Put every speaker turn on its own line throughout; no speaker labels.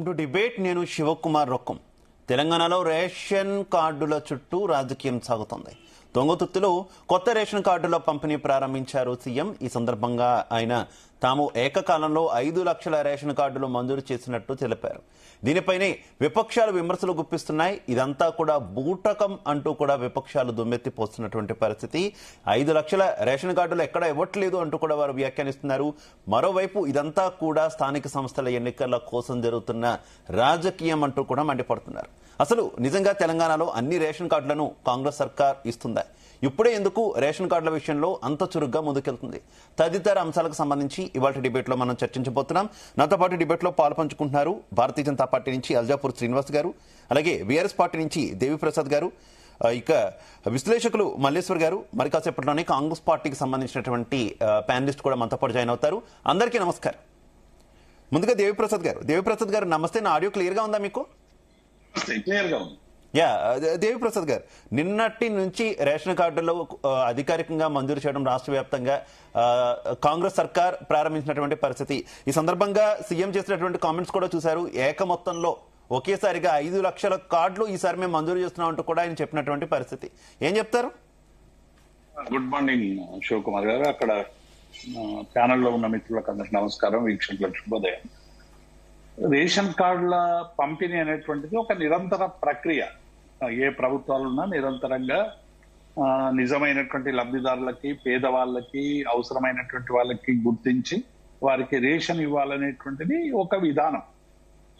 To debate నేను శివకుమార్ రొక్కం. తెలంగాణలో ration కార్డుల చుట్టూ రాజకీయం సాగుతోంది. దొంగతుత్తులో కొత్త రేషన్ కార్డుల పంపిణీ ప్రారంభించారు సీఎం. ఈ సందర్భంగా ఆయన తాము ఏకకాలంలో 5 లక్షల రేషన్ కార్డులు మంజూరు చేసినట్టు తెలిపారు. దీనిపైనే విపక్షాలు విమర్శలు గుప్పిస్తున్నాయి. ఇదంతా కూడా బూటకం అంటూ కూడా విపక్షాలు దుమ్మెత్తిపోస్తున్నటువంటి పరిస్థితి. 5 లక్షల రేషన్ కార్డులు ఎక్కడ ఇవ్వట్లేదు అంటూ కూడా వారు వ్యాఖ్యానిస్తున్నారు. మరోవైపు ఇదంతా కూడా స్థానిక సంస్థల ఎన్నికల కోసం జరుగుతున్న రాజకీయం అంటూ కూడా మండిపడుతున్నారు. అసలు నిజంగా తెలంగాణలో అన్ని రేషన్ కార్డులను కాంగ్రెస్ సర్కార్ ఇస్తుందా? ఇప్పుడే ఎందుకు రేషన్ కార్డుల విషయంలో అంత చురుగ్గా ముందుకెళ్తుంది? తదితర అంశాలకు సంబంధించి ఇవాళ డిబేట్లో మనం చర్చించబోతున్నాం. నాతో పాటు డిబేట్లో పాల్పంచుకుంటున్నారు భారతీయ జనతా పార్టీ నుంచి అల్జాపూర్ శ్రీనివాస్ గారు, అలాగే బీఆర్ఎస్ పార్టీ నుంచి దేవిప్రసాద్ గారు, ఇక విశ్లేషకులు మల్లేశ్వర్ గారు. మరి కాసేపట్లోనే కాంగ్రెస్ పార్టీకి సంబంధించినటువంటి ప్యానలిస్ట్ కూడా మనతో పాటు జాయిన్ అవుతారు. అందరికీ నమస్కారం. ముందుగా దేవిప్రసాద్ గారు నమస్తే. నా ఆడియో క్లియర్గా ఉందా మీకు? దేవిప్రసాద్ గారు, నిన్నటి నుంచి రేషన్ కార్డులు అధికారికంగా మంజూరు చేయడం రాష్ట్ర వ్యాప్తంగా కాంగ్రెస్ సర్కార్ ప్రారంభించినటువంటి పరిస్థితి. ఈ సందర్భంగా సీఎం చేసినటువంటి కామెంట్స్ కూడా చూశారు. ఏక మొత్తంలో ఒకేసారిగా 5 లక్షల కార్డులు ఈసారి మేము మంజూరు చేస్తున్నామంటూ కూడా ఆయన చెప్పినటువంటి పరిస్థితి. ఏం చెప్తారు?
గుడ్ మార్నింగ్ శివకుమార్ గారు, అక్కడ ప్యానెల్లో ఉన్న మిత్రులకు అందరికి నమస్కారం, వీక్షకులకు శుభోదయం. రేషన్ కార్డుల పంపిణీ అనేటువంటిది ఒక నిరంతర ప్రక్రియ. ఏ ప్రభుత్వాలున్నా నిరంతరంగా నిజమైనటువంటి లబ్ధిదారులకి, పేదవాళ్ళకి, అవసరమైనటువంటి వాళ్ళకి గుర్తించి వారికి రేషన్ ఇవ్వాలనేటువంటిది ఒక విధానం.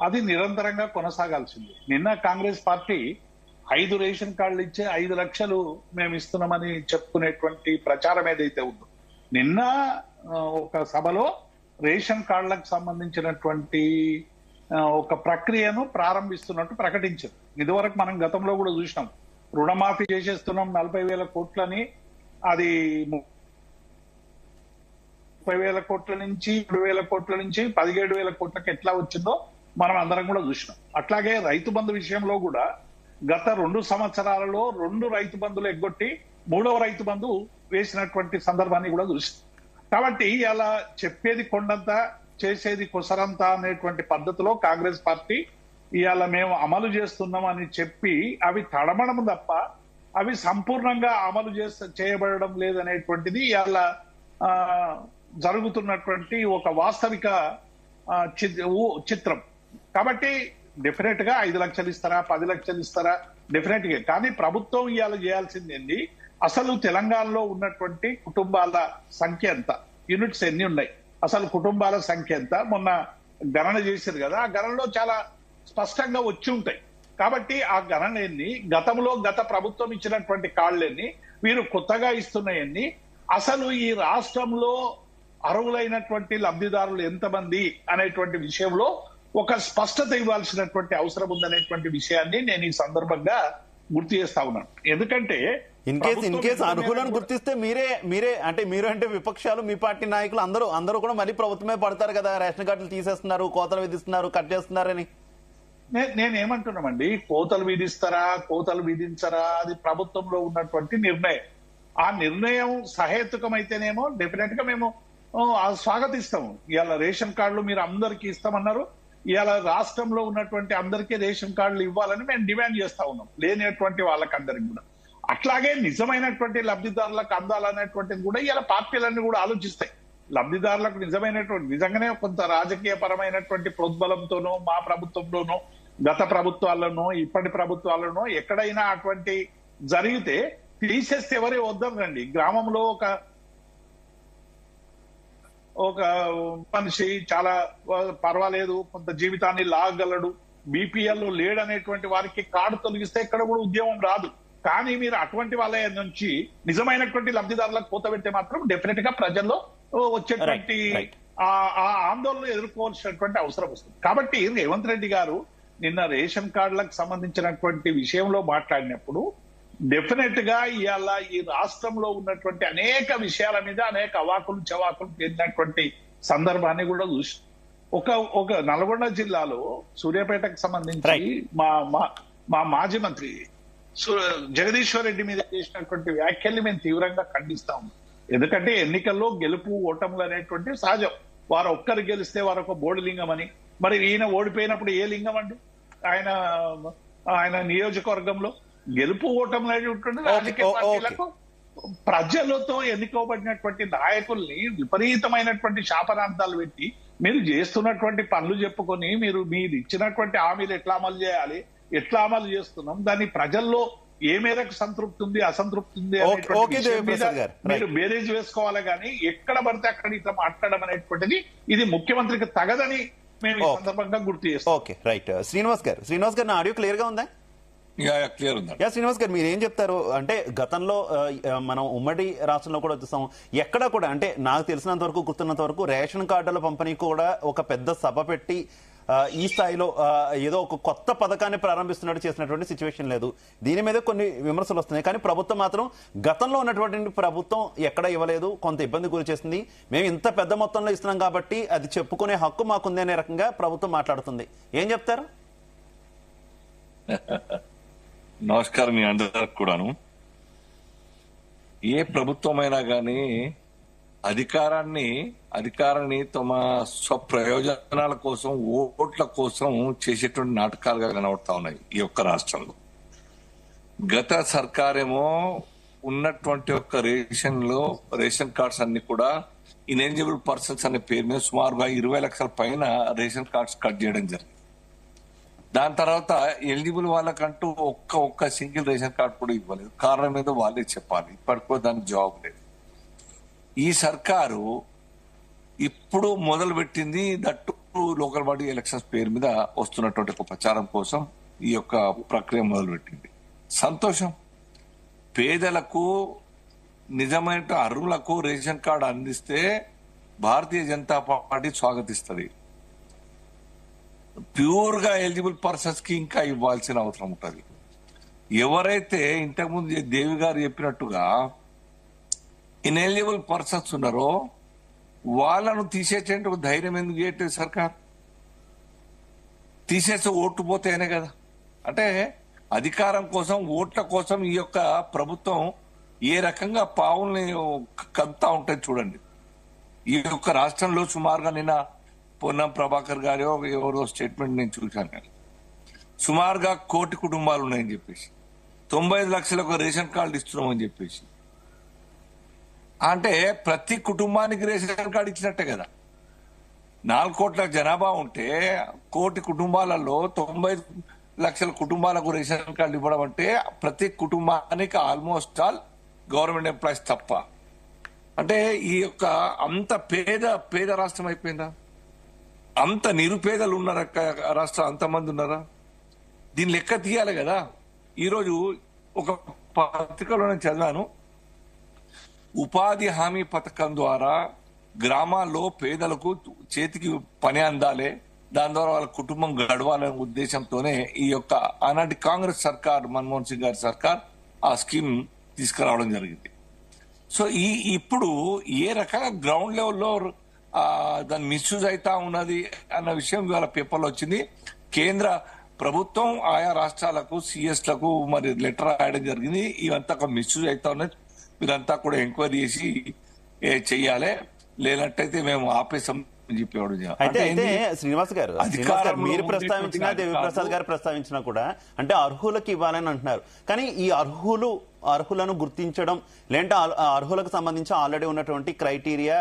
అది నిరంతరంగా కొనసాగాల్సింది. నిన్న కాంగ్రెస్ పార్టీ 5 రేషన్ కార్డులు ఇచ్చే 5 లక్షలు మేము ఇస్తున్నామని చెప్పుకునేటువంటి ప్రచారం ఏదైతే ఉందో, నిన్న ఒక సభలో రేషన్ కార్డులకు సంబంధించినటువంటి ఒక ప్రక్రియను ప్రారంభిస్తున్నట్టు ప్రకటించారు. ఇదివరకు మనం గతంలో కూడా చూసినాం, రుణమాఫీ చేసేస్తున్నాం 40,000 కోట్లని, అది 30,000 కోట్ల నుంచి 7,000 కోట్ల నుంచి 17,000 కోట్లకి ఎట్లా వచ్చిందో మనం అందరం కూడా చూసినాం. అట్లాగే రైతు బంధు విషయంలో కూడా గత 2 సంవత్సరాలలో 2 రైతు బంధులు ఎగ్గొట్టి 3వ రైతు బంధు వేసినటువంటి సందర్భాన్ని కూడా చూసినాం. కాబట్టి అలా చెప్పేది కొండంత చేసేది కొసరంత అనేటువంటి పద్ధతిలో కాంగ్రెస్ పార్టీ ఇవాళ మేము అమలు చేస్తున్నాం అని చెప్పి అవి తడమడం తప్ప అవి సంపూర్ణంగా అమలు చేయబడడం లేదనేటువంటిది ఇవాళ జరుగుతున్నటువంటి ఒక వాస్తవిక చిత్రం. కాబట్టి డెఫినెట్ గా 5 లక్షలు ఇస్తారా, 10 లక్షలు ఇస్తారా, డెఫినెట్ గా. కానీ ప్రభుత్వం ఇవాళ చేయాల్సింది ఏంది? అసలు తెలంగాణలో ఉన్నటువంటి కుటుంబాల సంఖ్య ఎంత, యూనిట్స్ ఎన్ని ఉన్నాయి, అసలు కుటుంబాల సంఖ్య ఎంత, మొన్న గణన చేశారు కదా, ఆ గణనలో చాలా స్పష్టంగా వచ్చి ఉంటాయి. కాబట్టి ఆ గణన ఎన్ని, గత ప్రభుత్వం ఇచ్చినటువంటి కార్డులెన్ని, వీరు కొత్తగా ఇస్తున్నాయన్ని, అసలు ఈ రాష్ట్రంలో అర్హులైనటువంటి లబ్ధిదారులు ఎంతమంది అనేటువంటి విషయంలో ఒక స్పష్టత ఇవ్వాల్సినటువంటి అవసరం ఉందనేటువంటి విషయాన్ని నేను ఈ సందర్భంగా గుర్తు చేస్తా ఉన్నాను. ఎందుకంటే
ఇన్ కేస్ అర్హులను గుర్తిస్తే మీరే అంటే విపక్షాలు, మీ పార్టీ నాయకులు అందరూ కూడా మళ్ళీ ప్రభుత్వమే పడతారు కదా, రేషన్ కార్డులు తీసేస్తున్నారు, కోతలు విధిస్తున్నారు, కట్ చేస్తున్నారని.
నేనేమంటున్నామండి, కోతలు విధించరా అది ప్రభుత్వంలో ఉన్నటువంటి నిర్ణయం. ఆ నిర్ణయం సహేతుకమైతేనేమో డెఫినెట్ గా మేము స్వాగతిస్తాము. ఇవాళ రేషన్ కార్డులు మీరు అందరికీ ఇస్తామన్నారు, ఇవాళ రాష్ట్రంలో ఉన్నటువంటి అందరికీ రేషన్ కార్డులు ఇవ్వాలని మేము డిమాండ్ చేస్తా ఉన్నాం, లేనటువంటి వాళ్ళకందరికి కూడా. అట్లాగే నిజమైనటువంటి లబ్ధిదారులకు అందాలనేటువంటిది కూడా ఇవాళ పార్టీలన్నీ కూడా ఆలోచిస్తాయి. లబ్ధిదారులకు నిజంగానే కొంత రాజకీయ పరమైనటువంటి ప్రోద్బలంతోనో, మా ప్రభుత్వంలోనో, గత ప్రభుత్వాల్లోనో, ఇప్పటి ప్రభుత్వాల్లోనో ఎక్కడైనా అటువంటి జరిగితే తీసేస్తే ఎవరే వద్దరండి. గ్రామంలో ఒక మనిషి చాలా పర్వాలేదు, కొంత జీవితాన్ని లాగగలడు, బీపీఎల్ లేడనేటువంటి వారికి కార్డు తొలగిస్తే ఎక్కడ కూడా ఉద్యమం రాదు. కానీ మీరు అటువంటి వాళ్ళ నుంచి నిజమైనటువంటి లబ్ధిదారులకు కోత పెడితే మాత్రం డెఫినెట్ గా ప్రజల్లో వచ్చేటువంటి ఆ ఆందోళన ఎదుర్కోవాల్సినటువంటి అవసరం వస్తుంది. కాబట్టి రేవంత్ రెడ్డి గారు నిన్న రేషన్ కార్డులకు సంబంధించినటువంటి విషయంలో మాట్లాడినప్పుడు డెఫినెట్ గా ఇవాళ ఈ రాష్ట్రంలో ఉన్నటువంటి అనేక విషయాల మీద అనేక అవాకులు చవాకులు చెందినటువంటి సందర్భాన్ని కూడా చూసి ఒక నల్గొండ జిల్లాలో సూర్యాపేటకు సంబంధించి మా మాజీ మంత్రి జగదీశ్వర్ రెడ్డి మీద చేసినటువంటి వ్యాఖ్యల్ని మేము తీవ్రంగా ఖండిస్తా ఉన్నాం. ఎందుకంటే ఎన్నికల్లో గెలుపు ఓటములు అనేటువంటి సహజం. వారు ఒక్కరు గెలిస్తే వారు ఒక బోడిలింగం అని, మరి ఈయన ఓడిపోయినప్పుడు ఏ లింగం అండి ఆయన ఆయన నియోజకవర్గంలో గెలుపు ఓటం ఉంటుంది. రాజకీయ పార్టీలకు ప్రజలతో ఎన్నుకోబడినటువంటి నాయకుల్ని విపరీతమైనటువంటి శాపనార్థాలు పెట్టి మీరు చేస్తున్నటువంటి పనులు చెప్పుకొని మీరు ఇచ్చినటువంటి హామీలు ఎట్లా అమలు చేయాలి, ఎట్లా అమలు చేస్తున్నాం, దాన్ని ప్రజల్లో ఏ మేరకు సంతృప్తి ఉంది, అసంతృప్తి ఉంది మీరు బేరేజ్ వేసుకోవాలి. కానీ ఎక్కడ పడితే అక్కడ ఇట్లా మాట్లాడడం అనేటువంటిది ఇది ముఖ్యమంత్రికి తగదని మేము ఈ సందర్భంగా గుర్తు చేస్తాం.
Okay, right. శ్రీనివాస్ గారు నా ఆడియో క్లియర్ గా ఉందా?
క్లియర్ ఉంది.
శ్రీనివాస్ గారు, మీరు ఏం చెప్తారు? అంటే గతంలో మనం ఉమ్మడి రాష్ట్రంలో కూడా చూస్తాం, ఎక్కడ కూడా అంటే నాకు తెలిసినంత వరకు, గుర్తున్నంత వరకు రేషన్ కార్డుల పంపిణీ కూడా ఒక పెద్ద సభ పెట్టి ఈ స్థాయిలో ఏదో ఒక కొత్త పథకాన్ని ప్రారంభిస్తున్నట్టు చేసినటువంటి సిచ్యువేషన్ లేదు. దీని మీద కొన్ని విమర్శలు వస్తున్నాయి. కానీ ప్రభుత్వం మాత్రం గతంలో ఉన్నటువంటి ప్రభుత్వం ఎక్కడ ఇవ్వలేదు, కొంత ఇబ్బంది గురి చేస్తుంది. మేము ఇంత పెద్ద మొత్తంలో ఇస్తున్నాం కాబట్టి అది చెప్పుకునే హక్కు మాకుంది అనే రకంగా ప్రభుత్వం మాట్లాడుతుంది. ఏం చెప్తారు?
నమస్కారం మీ అందరికి కూడాను. ఏ ప్రభుత్వమైనా కానీ అధికారాన్ని తమ స్వప్రయోజనాల కోసం, ఓట్ల కోసం చేసేటువంటి నాటకాలుగా కనబడతా ఉన్నాయి ఈ యొక్క రాష్ట్రంలో. గత సర్కారేమో ఉన్నటువంటి ఒక రేషన్ కార్డ్స్ అన్ని కూడా ఇనెలిజిబుల్ పర్సన్స్ అనే పేరు మీద సుమారుగా 20 లక్షల పైన రేషన్ కార్డ్స్ కట్ చేయడం జరిగింది. దాని తర్వాత ఎలిజిబుల్ వాళ్ళకంటూ ఒక్క సింగిల్ రేషన్ కార్డు కూడా ఇవ్వలేదు. కారణం ఏదో వాళ్ళే చెప్పాలి. ఇప్పటికో దానికి జవాబు లేదు. ఈ సర్కారు ఇప్పుడు మొదలు పెట్టింది దట్టు లోకల్ బాడీ ఎలక్షన్స్ పేరు మీద వస్తున్నటువంటి ఒక ప్రచారం కోసం ఈ యొక్క ప్రక్రియ మొదలు పెట్టింది. సంతోషం. పేదలకు, నిజమైన అర్హులకు రేషన్ కార్డు అందిస్తే భారతీయ జనతా పార్టీ స్వాగతిస్తుంది. ప్యూర్ గా ఎలిజిబుల్ పర్సన్స్ కి ఇంకా ఇవ్వాల్సిన అవసరం ఉంటుంది. ఎవరైతే ఇంతకుముందు దేవి గారు చెప్పినట్టుగా ఇన్ఎలిజిబుల్ పర్సన్స్ ఉన్నారో వాళ్ళను తీసేసేందుకు ధైర్యం ఎందుకు చేయట్లేదు సర్కార్? తీసేస్తే ఓట్లు పోతేనే కదా. అంటే అధికారం కోసం, ఓట్ల కోసం ఈ యొక్క ప్రభుత్వం ఏ రకంగా పావుల్ని కలుపుతా ఉంటుంది చూడండి. ఈ యొక్క రాష్ట్రంలో సుమారుగా నిన్న పొన్నం ప్రభాకర్ గారి ఎవరో స్టేట్మెంట్ నేను చూశాను. సుమారుగా 1 కోటి కుటుంబాలు ఉన్నాయని చెప్పేసి, 95 లక్షలకు రేషన్ కార్డు ఇస్తున్నామని చెప్పేసి, అంటే ప్రతి కుటుంబానికి రేషన్ కార్డు ఇచ్చినట్టే కదా. 4 కోట్ల జనాభా ఉంటే 1 కోటి కుటుంబాలలో 95 లక్షల కుటుంబాలకు రేషన్ కార్డు ఇవ్వడం అంటే ప్రతి కుటుంబానికి ఆల్మోస్ట్ ఆల్ గవర్నమెంట్ ఎంప్లాయీస్ తప్ప. అంటే ఈ యొక్క అంత పేద రాష్ట్రం అయిపోయిందా? అంత నిరుపేదలు ఉన్నారా రాష్ట్రం? అంతమంది ఉన్నారా? దీని లెక్క తీయాలి కదా. ఈరోజు ఒక పత్రికలో నేను చదివాను, ఉపాధి హామీ పథకం ద్వారా గ్రామాల్లో పేదలకు చేతికి పని అందాలి, దాని ద్వారా వాళ్ళ కుటుంబం గడవాలనే ఉద్దేశంతోనే ఈ యొక్క ఆనాటి కాంగ్రెస్ సర్కార్, మన్మోహన్ సింగ్ గారి సర్కార్ ఆ స్కీమ్ తీసుకురావడం జరిగింది. సో ఇప్పుడు ఏ రకంగా గ్రౌండ్ లెవెల్లో దాని మిస్యూజ్ అవుతా ఉన్నది అన్న విషయం ఇవాళ పేపర్లో వచ్చింది. కేంద్ర ప్రభుత్వం ఆయా రాష్ట్రాలకు, సిఎస్లకు మరి లెటర్ రాయడం జరిగింది. ఇవంతా మిస్యూజ్ అవుతా ఉన్నది, మీరంతా కూడా ఎంక్వైరీ చేసి చెయ్యాలి, లేనట్టయితే మేము ఆపేసాం అని చెప్పేవాడు.
అయితే శ్రీనివాస్ గారు, మీరు ప్రస్తావించినా, దేవిప్రసాద్ గారు ప్రస్తావించినా కూడా అంటే అర్హులకు ఇవ్వాలని అంటున్నారు. కానీ ఈ అర్హులను గుర్తించడం, లేదంటే అర్హులకు సంబంధించి ఆల్రెడీ ఉన్నటువంటి క్రైటీరియా,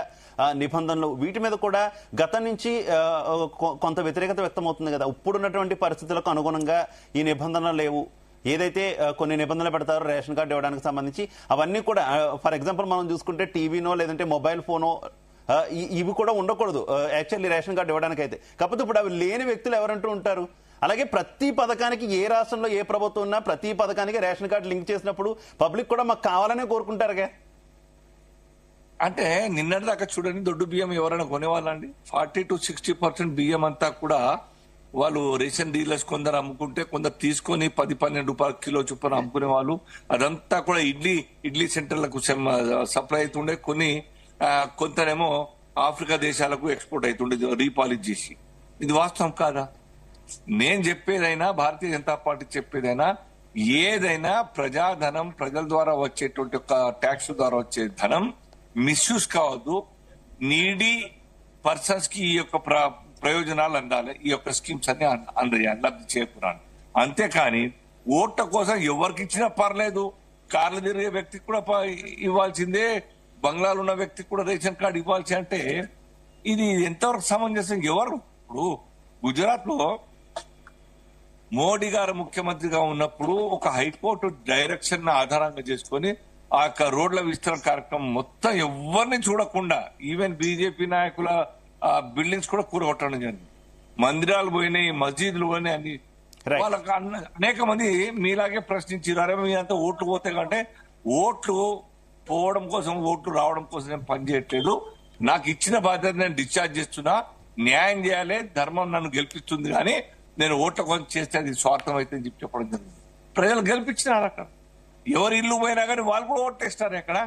నిబంధనలు, వీటి మీద కూడా గతం నుంచి కొంత వ్యతిరేకత వ్యక్తమవుతుంది కదా. ఇప్పుడున్నటువంటి పరిస్థితులకు అనుగుణంగా ఈ నిబంధనలు లేవు, ఏదైతే కొన్ని నిబంధనలు పెడతారో రేషన్ కార్డు ఇవ్వడానికి సంబంధించి అవన్నీ కూడా, ఫర్ ఎగ్జాంపుల్ మనం చూసుకుంటే టీవీనో లేదంటే మొబైల్ ఫోనో ఇవి కూడా ఉండకూడదు యాక్చువల్లీ రేషన్ కార్డు ఇవ్వడానికి అయితే. కాకపోతే ఇప్పుడు అవి లేని వ్యక్తులు ఎవరంటూ ఉంటారు. అలాగే ప్రతి పథకానికి, ఏ రాష్ట్రంలో ఏ ప్రభుత్వం ఉన్నా ప్రతి పథకానికి రేషన్ కార్డు లింక్ చేసినప్పుడు పబ్లిక్ కూడా మాకు కావాలనే కోరుకుంటారుగా.
అంటే నిన్నటిదాకా చూడండి, దొడ్డు బియ్యం ఎవరైనా కొనేవాళ్ళండి? 40 to 60% బియ్యం అంతా కూడా వాళ్ళు రేషన్ డీలర్స్ కొందరు అమ్ముకుంటే, కొందరు తీసుకొని 10-12 రూపాయల కిలో చొప్పున అమ్ముకునే వాళ్ళు. అదంతా కూడా ఇడ్లీ సెంటర్లకు సప్లై అవుతుండే, కొంతనేమో ఆఫ్రికా దేశాలకు ఎక్స్పోర్ట్ అవుతుండే రీపాలిష్ చేసి. ఇది వాస్తవం కాదా? నేను చెప్పేదైనా, భారతీయ జనతా పార్టీ చెప్పేదైనా, ఏదైనా ప్రజాధనం, ప్రజల ద్వారా వచ్చేటువంటి ఒక ట్యాక్స్ ద్వారా వచ్చే ధనం మిస్యూజ్ కావద్దు. నీడీ పర్సన్స్ కి ఈ యొక్క ప్రయోజనాలు అందాలి, ఈ యొక్క స్కీమ్స్ అన్ని అందాలి, లబ్ధి చేకూరాలి. అంతేకాని ఓట్ల కోసం ఎవరికి ఇచ్చినా పర్లేదు, కార్లు తిరిగే వ్యక్తికి కూడా ఇవ్వాల్సిందే, బంగ్లాలు ఉన్న వ్యక్తికి కూడా రేషన్ కార్డు ఇవ్వాల్సి అంటే ఇది ఎంతవరకు సమంజసం? ఎవరు ఇప్పుడు గుజరాత్ లో మోడీ గారు ముఖ్యమంత్రిగా ఉన్నప్పుడు ఒక హైకోర్టు డైరెక్షన్ ఆధారంగా చేసుకొని ఆ యొక్క రోడ్ల విస్తరణ కార్యక్రమం మొత్తం ఎవరిని చూడకుండా ఈవెన్ బీజేపీ నాయకుల బిల్డింగ్స్ కూడా కూరగొట్టడం జరిగింది. మందిరాలు పోయినాయి, మస్జిద్లు పోయినాయి, అన్ని వాళ్ళకి అనేక మంది మీలాగే ప్రశ్నించారు, అరే మీరంతా ఓట్లు పోతే కంటే ఓట్లు పోవడం కోసం, ఓట్లు రావడం కోసం నేను పనిచేయట్లేదు, నాకు ఇచ్చిన బాధ్యత నేను డిశ్చార్జ్ చేస్తున్నా, న్యాయం చేయాలి, ధర్మం నన్ను గెలిపిస్తుంది, కానీ నేను ఓట్ల కోసం చేస్తే అది స్వార్థం అయితే అని చెప్పడం జరిగింది. ప్రజలు గెలిపించినారు. అక్కడ ఎవరి ఇల్లు పోయినా కానీ వాళ్ళు కూడా ఓట్లేస్తారు. అక్కడ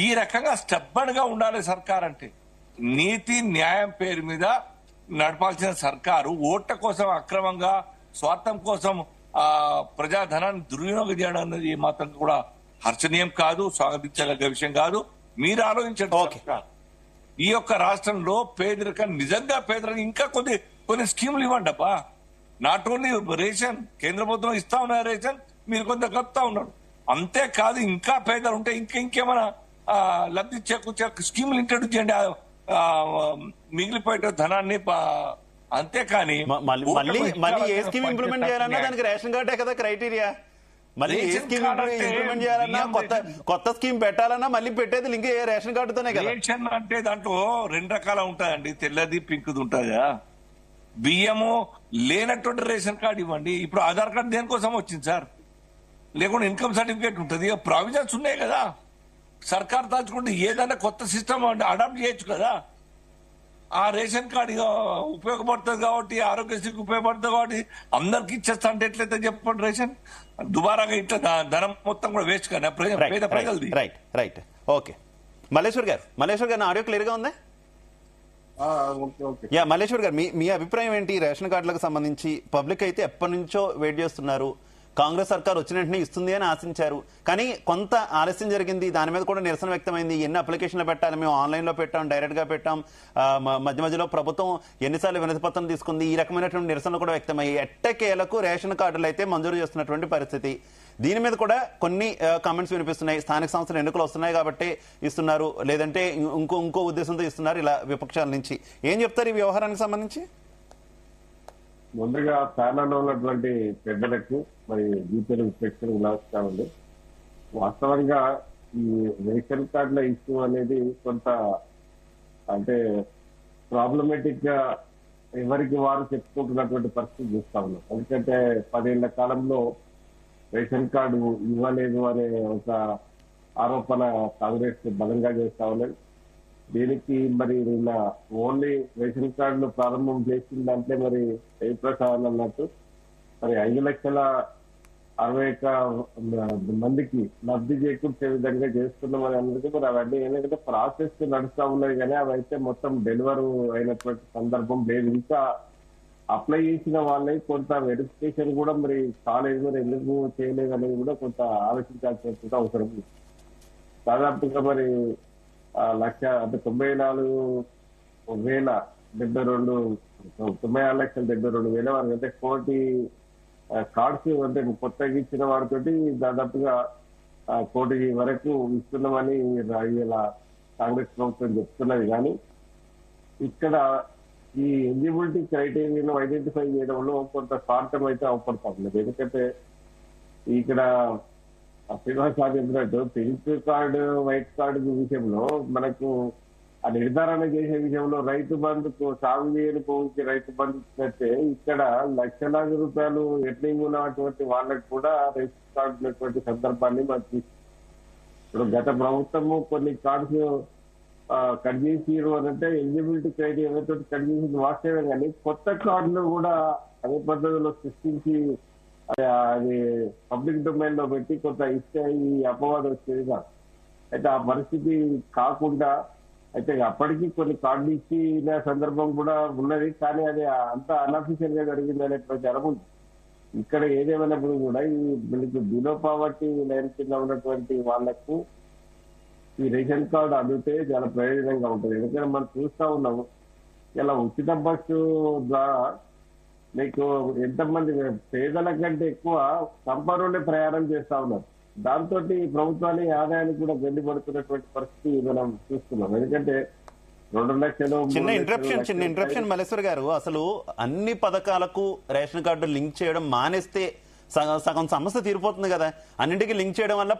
ఈ రకంగా స్టబ్బన్ గా ఉండాలి సర్కార్ అంటే. నీతి న్యాయం పేరు మీద నడపాల్సిన సర్కారు ఓట్ల కోసం అక్రమంగా స్వార్థం కోసం ప్రజాధనాన్ని దుర్వినియోగం చేయడం అనేది మాత్రం కూడా హర్షణీయం కాదు, స్వాగతించగలిగే విషయం కాదు. మీరు ఆలోచించండి, ఈ యొక్క రాష్ట్రంలో పేదరికం, నిజంగా పేదరికం ఇంకా కొన్ని స్కీములు ఇవ్వండి అబ్బా. నాట్ ఓన్లీ రేషన్, కేంద్ర ప్రభుత్వం ఇస్తా ఉన్నారు రేషన్, మీరు కొంత కలుపుతా ఉన్నారు. అంతేకాదు ఇంకా పేదలు ఉంటే ఇంకేమైనా లబ్ధి చేకూర్చే స్కీములు ఇంట్రడ్యూస్ చేయండి, మిగిలిపోయే ధనాన్ని. అంతేకాని
మళ్ళీ ఏ స్కీమ్ ఇంప్లిమెంట్ చేయాలన్నా దానికి రేషన్ కార్డే కదా క్రైటీరియా. మళ్ళీ ఏ స్కీమ్ ఇంప్లిమెంట్ చేయాలన్నా, కొత్త స్కీమ్ పెట్టాలన్నా మళ్ళీ పెట్టేది లింక్ రేషన్ కార్డుతోనే కదా.
రేషన్ అంటే దాంట్లో 2 రకాలు ఉంటాయండి, తెల్లది పింక్ది ఉంటుందా. బియ్యము లేనటువంటి రేషన్ కార్డు ఇవ్వండి. ఇప్పుడు ఆధార్ కార్డు దేనికోసం వచ్చింది సార్? లేకుండా ఇన్కమ్ సర్టిఫికేట్ ఉంటుంది, ప్రావిజన్స్ ఉన్నాయి కదా. సర్కార్ దాచుకుంటే ఏదైనా కొత్త సిస్టమ్ అడాప్ట్ చేయొచ్చు కదా. ఆ రేషన్ కార్డు ఉపయోగపడుతుంది కాబట్టి, ఆరోగ్యశ్రీకి ఉపయోగపడుతుంది కాబట్టి అందరికి ఇచ్చేస్తా అంటే ఎట్లయితే చెప్పండి. రేషన్ దుబారాగా ఇట్లా ధనం మొత్తం కూడా వేస్ట్ కదా పేద ప్రజలది.
రైట్. ఓకే మల్లేశ్వర్ గారు ఆడియో క్లియర్ గా ఉందా? మల్లేశ్వర్ గారు, మీ అభిప్రాయం ఏంటి రేషన్ కార్డులకు సంబంధించి? పబ్లిక్ అయితే ఎప్పటి నుంచో వెయిట్ చేస్తున్నారు, కాంగ్రెస్ సర్కార్ వచ్చిన వెంటనే ఇస్తుంది అని ఆశించారు, కానీ కొంత ఆలస్యం జరిగింది. దాని మీద కూడా నిరసన వ్యక్తమైంది. ఎన్ని అప్లికేషన్లు పెట్టాలి, మేము ఆన్లైన్లో పెట్టాం, డైరెక్ట్గా పెట్టాం, మధ్యలో ప్రభుత్వం ఎన్నిసార్లు వినతిపత్రం తీసుకుంది, ఈ రకమైనటువంటి నిరసనలు కూడా వ్యక్తమయ్యాయి. ఎట్టకేలకు రేషన్ కార్డులు అయితే మంజూరు చేస్తున్నటువంటి పరిస్థితి. దీని మీద కూడా కొన్ని కామెంట్స్ వినిపిస్తున్నాయి. స్థానిక సంస్థలు ఎన్నికలు వస్తున్నాయి కాబట్టి ఇస్తున్నారు, లేదంటే ఇంకో ఉద్దేశంతో ఇస్తున్నారు, ఇలా విపక్షాల నుంచి. ఏం చెప్తారు ఈ వ్యవహారానికి సంబంధించి?
ముందుగా ప్యానల్ లో ఉన్నటువంటి పెద్దలకు మరి జీపీఎల్ ఇన్స్పెక్టర్ నమస్కారం. వాస్తవంగా ఈ రేషన్ కార్డుల ఇష్యూ అనేది కొంత అంటే ప్రాబ్లమేటిక్ గా ఎవరికి వారు చెప్పుకుంటున్నటువంటి పరిస్థితి చూస్తా ఉన్నాం. ఎందుకంటే 10 ఏళ్ల కాలంలో రేషన్ కార్డు ఇవ్వలేదు అనే ఒక ఆరోపణ కాంగ్రెస్ బలంగా చేస్తా ఉన్నది. దీనికి మరి నిన్న ఓన్లీ రేషన్ కార్డులు ప్రారంభం చేసిందంటే మరి జయప్రసాద్ అన్నట్టు మరి 5,61,000 మందికి లబ్ధి చేకూర్చే విధంగా చేస్తున్నామని అందరికీ మరి అవన్నీ ఏంటంటే ప్రాసెస్ నడుస్తా ఉన్నాయి, కానీ అవైతే మొత్తం డెలివర్ అయినటువంటి సందర్భం లేదు. ఇంకా అప్లై చేసిన వాళ్ళకి కొంత వెరిఫికేషన్ కూడా మరి కాలేదు, మరి ఎందుకు చేయలేదు అనేది కూడా కొంత ఆలోచించాల్సిన అవసరం ఉంది. దాదాపుగా మరి 96,72,000 వరకు అంటే 1 కోటి కార్డ్స్ అంటే కొత్తగా ఇచ్చిన వారితో దాదాపుగా 1 కోటి వరకు ఇస్తున్నామని ఇలా కాంగ్రెస్ ప్రభుత్వం చెప్తున్నది. కానీ ఇక్కడ ఈ ఎలిజిబిలిటీ క్రైటీరియాను ఐడెంటిఫై చేయడంలో కొంత స్వార్థం అయితే అవపడుతుంది. ఎందుకంటే ఇక్కడ శ్రీనివాస్ సార్ చెప్పినట్టు పింక్ కార్డు వైట్ కార్డు విషయంలో మనకు ఆ నిర్ధారణ చేసే విషయంలో రైతు బంధుకు సాగు చేయని పోకి రైతు బంధు ఇచ్చినట్టే ఇక్కడ లక్షలాది రూపాయలు ఎట్లింగ్ ఉన్నటువంటి వాళ్ళకి కూడా రేషన్ కార్డు ఉన్నటువంటి సందర్భాన్ని మనకి ఇప్పుడు గత ప్రభుత్వము కొన్ని కార్డ్స్ కట్ చేసి అంటే ఎలిజిబిలిటీ క్రైటీరియా కట్ చేసింది వాస్తవే, కానీ కొత్త కార్డులు కూడా అదే పద్ధతిలో సృష్టించి అది పబ్లిక్ డొమైన్ లో పెట్టి కొంత ఇస్తే ఈ అపవాదం వచ్చేది కాదు. అయితే ఆ పరిస్థితి కాకుండా అయితే అప్పటికీ కొన్ని కార్డులు ఇచ్చిన సందర్భం కూడా ఉన్నది, కానీ అది అంత అన్అఫీషియల్ గా జరిగింది అనే ప్రచారం ఉంది. ఇక్కడ ఏదేమైనప్పుడు కూడా ఈ బిలో పావర్టీ లైన్ కింద ఉన్నటువంటి వాళ్లకు ఈ రేషన్ కార్డు అందితే చాలా ప్రయోజనంగా ఉంటుంది. ఎందుకంటే మనం చూస్తా ఉన్నాము ఇలా ఉచిత బస్సు ద్వారా మీకు ఎంతమంది పేదల కంటే ఎక్కువ సంపన్నులే ప్రయాణం చేస్తా ఉన్నారు. దాంతో ప్రభుత్వానికి ఆదాయానికి కూడా గండిపడుతున్నటువంటి పరిస్థితి మనం చూస్తున్నాం. ఎందుకంటే 2 లక్షలు
చిన్న ఇంటరప్షన్ మల్లేశ్వర్ గారు, అసలు అన్ని పథకాలకు రేషన్ కార్డు లింక్ చేయడం మానేస్తే సగం సమస్య తీరిపోతుంది కదా. అన్నింటికి లింక్ చేయడం వల్ల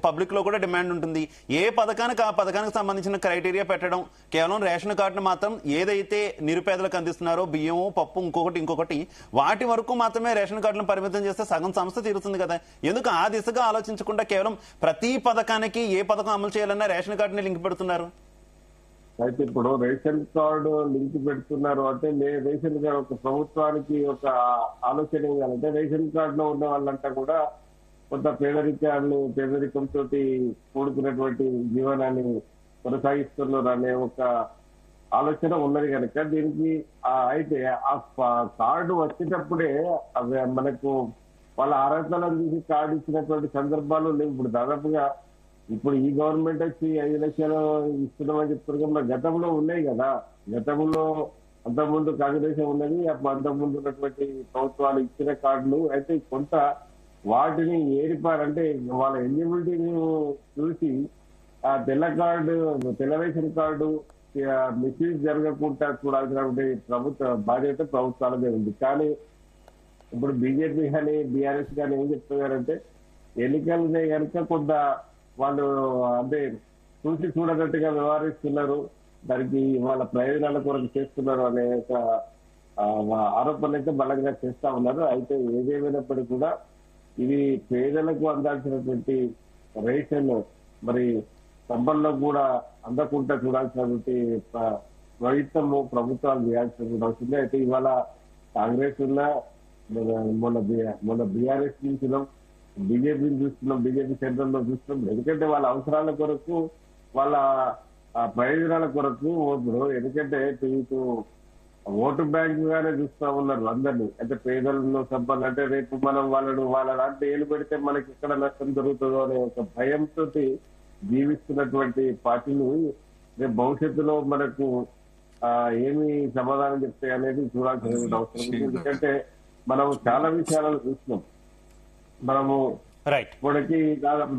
పబ్లిక్ లో కూడా డిమాండ్ ఉంటుంది. ఏ పథకానికి ఆ పథకానికి సంబంధించిన క్రైటీరియా పెట్టడం, కేవలం రేషన్ కార్డును మాత్రం ఏదైతే నిరుపేదలకు అందిస్తున్నారో బియ్యము, పప్పు, ఇంకొకటి వాటి వరకు మాత్రమే రేషన్ కార్డులను పరిమితం చేస్తే సగం సమస్య తీరుతుంది కదా. ఎందుకు ఆ దిశగా ఆలోచించకుండా కేవలం ప్రతి పథకానికి ఏ పథకం అమలు చేయాలన్నా రేషన్ కార్డుని లింక్ పెడుతున్నారు?
అయితే ఇప్పుడు రేషన్ కార్డు లింక్ పెడుతున్నారు అంటే రేషన్ కార్డు ఒక ప్రభుత్వానికి ఒక ఆలోచన ఏమంటే రేషన్ కార్డులో ఉన్న వాళ్ళంతా కూడా కొంత పేదరికంతో కూడుకున్నటువంటి జీవనాన్ని కొనసాగిస్తున్నారు అనే ఒక ఆలోచన ఉన్నది కనుక దీనికి అయితే ఆ కార్డు వచ్చేటప్పుడే మనకు వాళ్ళ అర్హతలను చూసి కార్డు ఇచ్చినటువంటి సందర్భాలు లేవు. ఇప్పుడు దాదాపుగా ఇప్పుడు ఈ గవర్నమెంట్ వచ్చి 5 లక్షలు ఇస్తున్నామని చెప్తున్నారు. గతంలో ఉన్నాయి కదా. గతంలో అంతకుముందు కాంగ్రెస్ ఉన్నది, అంతకుముందు ఉన్నటువంటి ప్రభుత్వాలు ఇచ్చిన కార్డులు అయితే కొంత వాటిని ఏరిపారంటే వాళ్ళ ఎలిజిబిలిటీని చూసి ఆ తెల్ల రేషన్ కార్డు మిస్యూజ్ జరగకుండా చూడాల్సినటువంటి బాధ్యత ప్రభుత్వాలదే ఉంది. కానీ ఇప్పుడు బీజేపీ కానీ బీఆర్ఎస్ కానీ ఏం చెప్తున్నారంటే ఎన్నికలనే కనుక కొంత వాళ్ళు అంటే చూడనట్టుగా వ్యవహరిస్తున్నారు, దానికి వాళ్ళ ప్రయోజనాల కొరకు చేస్తున్నారు అనే ఒక ఆరోపణలు అయితే బలంగా చేస్తా ఉన్నారు. అయితే ఏదేమైనప్పటికీ కూడా ఇది పేదలకు అందాల్సినటువంటి రేషన్ మరి సంపన్నులకు కూడా అందకుండా చూడాల్సినటువంటి ప్రభుత్వాలు చేయాల్సిన అవసరం. అయితే ఇవాళ కాంగ్రెస్ ఉన్న మొన్న బీఆర్ఎస్ చూసినాం, బీజేపీని చూస్తున్నాం, బీజేపీ సెంట్రల్ లో చూస్తున్నాం. ఎందుకంటే వాళ్ళ అవసరాల కొరకు, వాళ్ళ ప్రయోజనాల కొరకు ఎందుకంటే ఇటు ఓటు బ్యాంక్ గానే చూస్తా ఉన్నారు అందరినీ. అంటే పేదలను సంపన్న అంటే రేపు మనం వాళ్ళ దాంట్లో ఏలు పెడితే మనకి ఎక్కడ నష్టం జరుగుతుందో అనే ఒక భయంతో జీవిస్తున్నటువంటి పార్టీలు రేపు భవిష్యత్తులో మనకు ఏమి సమాధానం చెప్తాయి అనేది చూడాల్సిన అవసరం ఉంది. ఎందుకంటే మనం చాలా విషయాలను చూస్తున్నాం. మనము ఇప్పటికి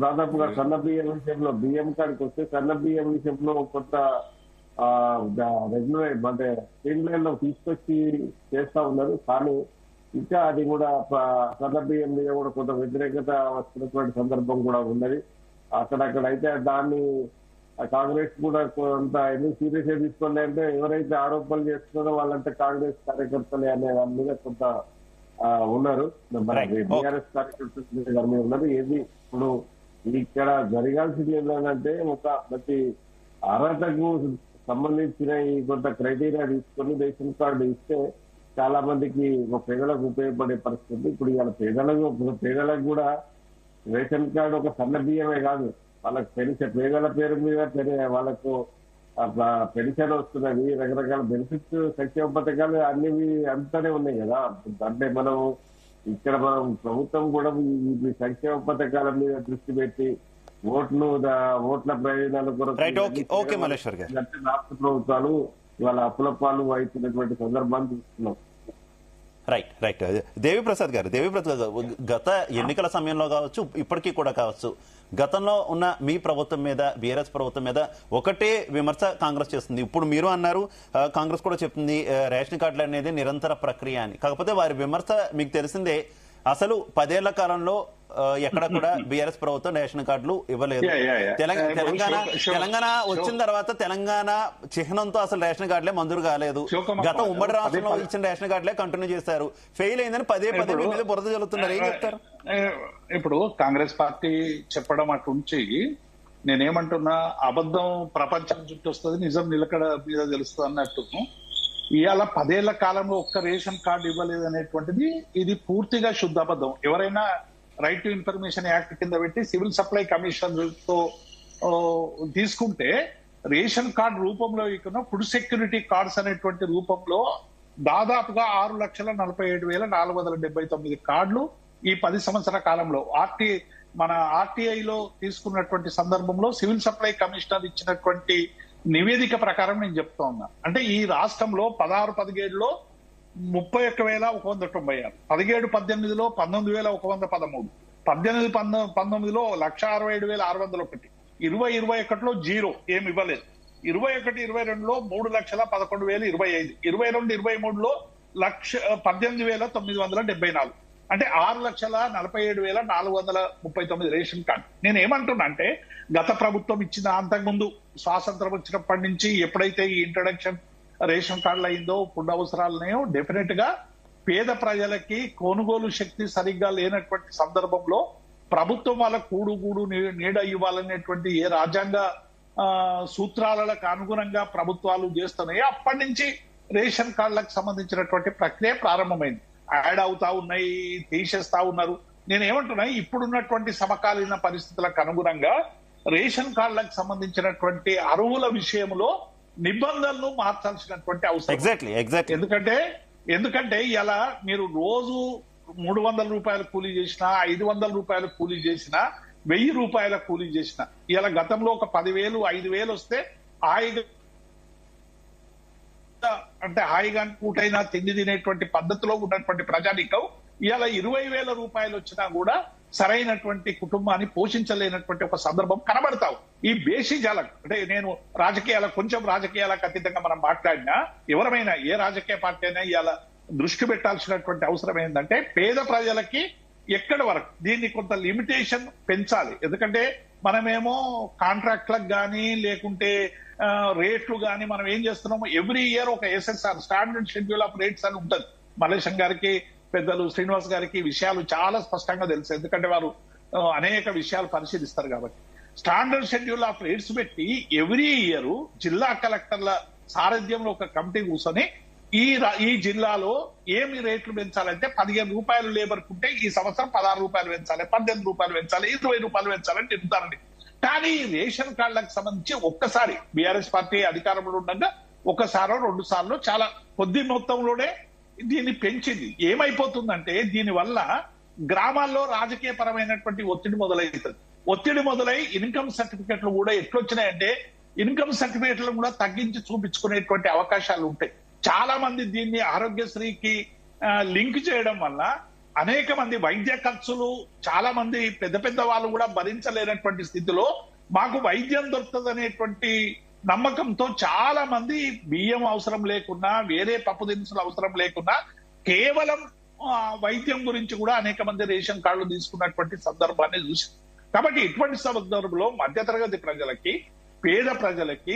దాదాపుగా సన్న బియ్యం విషయంలో బియ్యం కాడికి వస్తే సన్న బియ్యం విషయంలో కొంత రెగ్యులర్ అంటే స్ట్రీమ్ లైన్ లో తీసుకొచ్చి చేస్తా ఉన్నారు. కానీ ఇంకా అది కూడా సన్న బియ్యం మీద కూడా కొంత వ్యతిరేకత వస్తున్నటువంటి సందర్భం కూడా ఉన్నది. అక్కడక్కడ అయితే దాన్ని కాంగ్రెస్ కూడా కొంత ఎందుకు సీరియస్ గా తీసుకోండి అంటే ఎవరైతే ఆరోపణలు చేస్తున్నారో వాళ్ళంతా కాంగ్రెస్ కార్యకర్తలే అనే దాని మీద కొంత ఉన్నారు. బీఆర్ఎస్ కార్యకర్తలు ఉన్నారు. ఏది ఇప్పుడు ఇక్కడ జరగాల్సింది ఏంటంటే ఒక ప్రతి అర్హతకు సంబంధించిన ఈ కొంత క్రైటీరియా తీసుకొని రేషన్ కార్డు ఇస్తే చాలా మందికి పేదలకు ఉపయోగపడే పరిస్థితి. ఇప్పుడు ఇవాళ పేదలకు కూడా రేషన్ కార్డు ఒక సన్న బియ్యమే కాదు, వాళ్ళకి పేదల పేరు మీద వాళ్ళకు పెన్షన్ వస్తున్నది, రకరకాల బెనిఫిట్స్, సంక్షేమ పథకాలు అన్ని అంతానే ఉన్నాయి కదా. అంటే మనం ప్రభుత్వం కూడా ఈ సంక్షేమ పథకాల మీద దృష్టి పెట్టి ఓట్ల ప్రయోజనాల కొరకు రాష్ట్ర ప్రభుత్వాలు ఇవాళ అప్పులపాలు అవుతున్నటువంటి సందర్భాన్ని చూస్తున్నాం.
రైట్ దేవిప్రసాద్ గారు, గత ఎన్నికల సమయంలో కావచ్చు, ఇప్పటికీ కూడా కావచ్చు, గతంలో ఉన్న మీ ప్రభుత్వం మీద, బీఆర్ఎస్ ప్రభుత్వం మీద ఒకటే విమర్శ కాంగ్రెస్ చేస్తుంది. ఇప్పుడు మీరు అన్నారు, కాంగ్రెస్ కూడా చెప్తుంది రేషన్ కార్డులు అనేది నిరంతర ప్రక్రియ అని. కాకపోతే వారి విమర్శ మీకు తెలిసిందే, అసలు 10 ఏళ్ల కాలంలో ఎక్కడ కూడా బీఆర్ఎస్ ప్రభుత్వం రేషన్ కార్డులు ఇవ్వలేదు. తెలంగాణ వచ్చిన తర్వాత తెలంగాణ చిహ్నంతో అసలు రేషన్ కార్డులే మంజూరు కాలేదు. గత ఉమ్మడి రాష్ట్రంలో ఇచ్చిన రేషన్ కార్డులే కంటిన్యూ చేశారు. ఫెయిల్ అయిందని పదే మీద బురద జల్లుతున్నారు. ఏం చెప్తారు?
ఇప్పుడు కాంగ్రెస్ పార్టీ చెప్పడం అటుంచి నేనేమంటున్నా, అబద్ధం ప్రపంచం చుట్టూ వస్తుంది, నిజం నిలకడ మీద తెలుస్తుంది అన్నట్టు. ఇవాళ 10 ఏళ్ల కాలంలో ఒక్క రేషన్ కార్డు ఇవ్వలేదు అనేటువంటిది ఇది పూర్తిగా శుద్ధ అబద్ధం. ఎవరైనా రైట్ టు ఇన్ఫర్మేషన్ యాక్ట్ కింద పెట్టి సివిల్ సప్లై కమిషన్ తో తీసుకుంటే రేషన్ కార్డు రూపంలో ఇక్కడ ఫుడ్ సెక్యూరిటీ కార్డ్స్ అనేటువంటి రూపంలో దాదాపుగా 6,47,479 కార్డులు ఈ 10 సంవత్సరాల కాలంలో మన ఆర్టీఐలో తీసుకున్నటువంటి సందర్భంలో సివిల్ సప్లై కమిషనర్ ఇచ్చినటువంటి నివేదిక ప్రకారం నేను చెప్తా ఉన్నా. అంటే ఈ రాష్ట్రంలో 16-17లో 31,196, 17-18లో 19,113, 18-19లో 1,67,601, 20-21లో 0 ఏమి ఇవ్వలేదు, 21-22లో 3,11,025, 22-23లో 18,974, అంటే 6,47,439 రేషన్ కార్డు. నేను ఏమంటున్నా అంటే గత ప్రభుత్వం ఇచ్చిన, అంతకుముందు స్వాతంత్రం వచ్చినప్పటి నుంచి ఎప్పుడైతే ఈ ఇంట్రడక్షన్ రేషన్ కార్డులు అయిందో, ఫుడ్ అవసరాలనే డెఫినెట్ గా పేద ప్రజలకి కొనుగోలు శక్తి సరిగ్గా లేనటువంటి సందర్భంలో ప్రభుత్వం వాళ్ళ కూడు నీడ ఇవ్వాలనేటువంటి ఏ రాజ్యాంగ సూత్రాలకు అనుగుణంగా ప్రభుత్వాలు చేస్తున్నాయి. అప్పటి నుంచి రేషన్ కార్డులకు సంబంధించినటువంటి ప్రక్రియ ప్రారంభమైంది. యాడ్ అవుతా ఉన్నాయి, తీసేస్తా ఉన్నారు. నేను ఏమంటున్నా, ఇప్పుడున్నటువంటి సమకాలీన పరిస్థితులకు అనుగుణంగా రేషన్ కార్డులకు సంబంధించినటువంటి అర్హుల విషయంలో నిబంధనలు మార్చాల్సినటువంటి అవసరం.
ఎగ్జాక్ట్లీ.
ఎందుకంటే ఇలా మీరు రోజు 300 రూపాయలు కూలీ చేసినా, 500 రూపాయలు కూలీ చేసినా, 1000 రూపాయల కూలీ చేసినా, ఇలా గతంలో ఒక 10,000, 5,000 వస్తే హాయిగా పూటైనా తిండి తినేటువంటి పద్ధతిలో ఉన్నటువంటి ప్రజానికం ఇవాళ 20,000 రూపాయలు వచ్చినా కూడా సరైనటువంటి కుటుంబాన్ని పోషించలేనటువంటి ఒక సందర్భం కనబడతావు. ఈ బేసిజాలకు, అంటే నేను కొంచెం రాజకీయాలకు అతీతంగా మనం మాట్లాడినా, ఎవరమైనా ఏ రాజకీయ పార్టీ అయినా ఇవాళ దృష్టి పెట్టాల్సినటువంటి అవసరం ఏంటంటే పేద ప్రజలకి ఎక్కడి వరకు దీన్ని కొంత లిమిటేషన్ పెంచాలి. ఎందుకంటే మనమేమో కాంట్రాక్ట్లకు కానీ లేకుంటే రేట్లు కానీ మనం ఏం చేస్తున్నాము, ఎవ్రీ ఇయర్ ఒక SSR, standard schedule of rates అని ఉంటుంది. మల్లేశం గారికి, పెద్దలు శ్రీనివాస్ గారికి విషయాలు చాలా స్పష్టంగా తెలుసు, ఎందుకంటే వారు అనేక విషయాలు పరిశీలిస్తారు కాబట్టి. స్టాండర్డ్ షెడ్యూల్ ఆఫ్ రేట్స్ పెట్టి ఎవ్రీ ఇయర్ జిల్లా కలెక్టర్ల సారథ్యంలో ఒక కమిటీ కూర్చొని ఈ జిల్లాలో ఏమి రేట్లు పెంచాలంటే 15 రూపాయలు లేబర్ కుంటే ఈ సంవత్సరం 16 రూపాయలు పెంచాలి, 18 రూపాయలు పెంచాలి, 20 రూపాయలు పెంచాలని చెప్తారండి. కానీ రేషన్ కార్డులకు సంబంధించి ఒక్కసారి బీఆర్ఎస్ పార్టీ అధికారంలో ఉండగా ఒకసారో 2 సార్లు చాలా కొద్ది మొత్తంలోనే దీన్ని పెంచింది. ఏమైపోతుందంటే దీని వల్ల గ్రామాల్లో రాజకీయ పరమైనటువంటి ఒత్తిడి మొదలై ఇన్కమ్ సర్టిఫికెట్లు కూడా ఎట్లొచ్చినాయంటే ఇన్కమ్ సర్టిఫికెట్లు కూడా తగ్గించి చూపించుకునేటువంటి అవకాశాలు ఉంటాయి. చాలా మంది దీన్ని ఆరోగ్యశ్రీకి లింక్ చేయడం వల్ల అనేక మంది వైద్య ఖర్చులు, చాలా మంది పెద్ద వాళ్ళు కూడా భరించలేనటువంటి స్థితిలో మాకు వైద్యం దొరుకుతుందనేటువంటి నమ్మకంతో చాలా మంది బియ్యం అవసరం లేకున్నా, వేరే పప్పు దినుసులు అవసరం లేకున్నా కేవలం వైద్యం గురించి కూడా అనేక మంది రేషన్ కార్డులు తీసుకున్నటువంటి సందర్భాన్ని చూసి, కాబట్టి ఇటువంటి సందర్భంలో మధ్యతరగతి ప్రజలకి, పేద ప్రజలకి